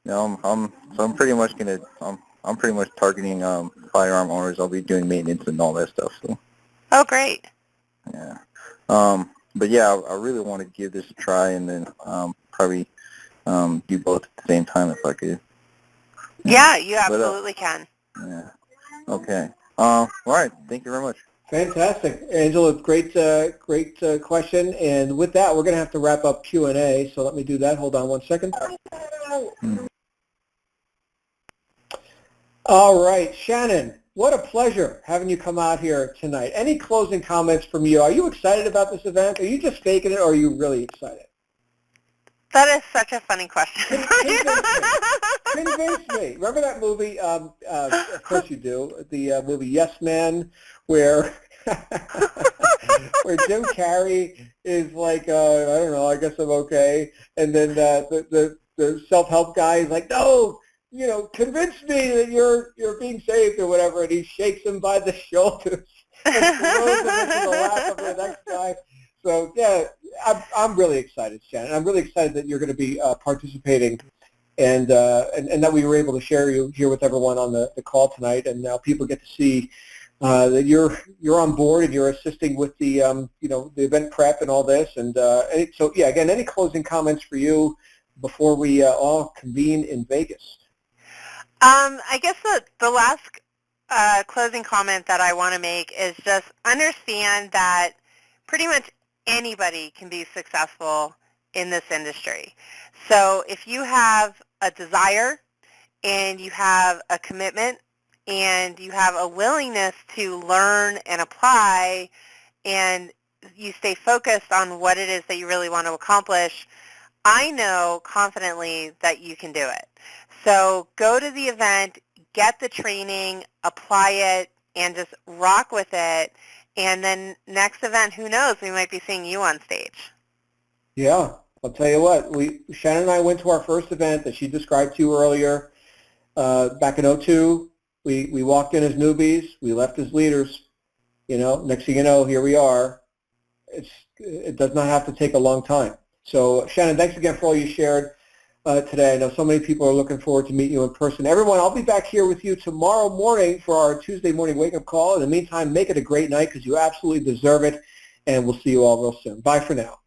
No, I'm pretty much targeting firearm owners. I'll be doing maintenance and all that stuff. So.
Oh, great.
Yeah. But yeah, I really want to give this a try, and then probably do both at the same time if I could.
Yeah, you absolutely can.
Yeah. Okay. All right. Thank you very much.
Fantastic. Angela, great question. And with that, we're going to have to wrap up Q&A. So let me do that. Hold on one second. All right. Shannon, what a pleasure having you come out here tonight. Any closing comments from you? Are you excited about this event? Are you just faking it, or are you really excited?
That is such a funny question.
Convince me. Remember that movie? Of course you do. The movie Yes Man, where where Jim Carrey is like, I don't know, I guess I'm okay, and then the self-help guy is like, no, convince me that you're being saved or whatever, and he shakes him by the shoulders and throws him into the lap of the next guy. So yeah, I'm really excited, Shannon. I'm really excited that you're going to be participating, and that we were able to share you here with everyone on the call tonight, and now people get to see that you're on board and you're assisting with the the event prep and all this. And so yeah, again, any closing comments for you before we all convene in Vegas?
I guess the last closing comment that I want to make is just understand that pretty much anybody can be successful in this industry. So if you have a desire and you have a commitment and you have a willingness to learn and apply, and you stay focused on what it is that you really want to accomplish, I know confidently that you can do it. So go to the event, get the training, apply it, and just rock with it. And then next event, who knows, we might be seeing you on stage.
Yeah, I'll tell you what, Shannon and I went to our first event that she described to you earlier back in 2002. We walked in as newbies, we left as leaders. Next thing you know, here we are. It does not have to take a long time. So Shannon, thanks again for all you shared today. I know so many people are looking forward to meeting you in person. Everyone, I'll be back here with you tomorrow morning for our Tuesday morning wake-up call. In the meantime, make it a great night because you absolutely deserve it, and we'll see you all real soon. Bye for now.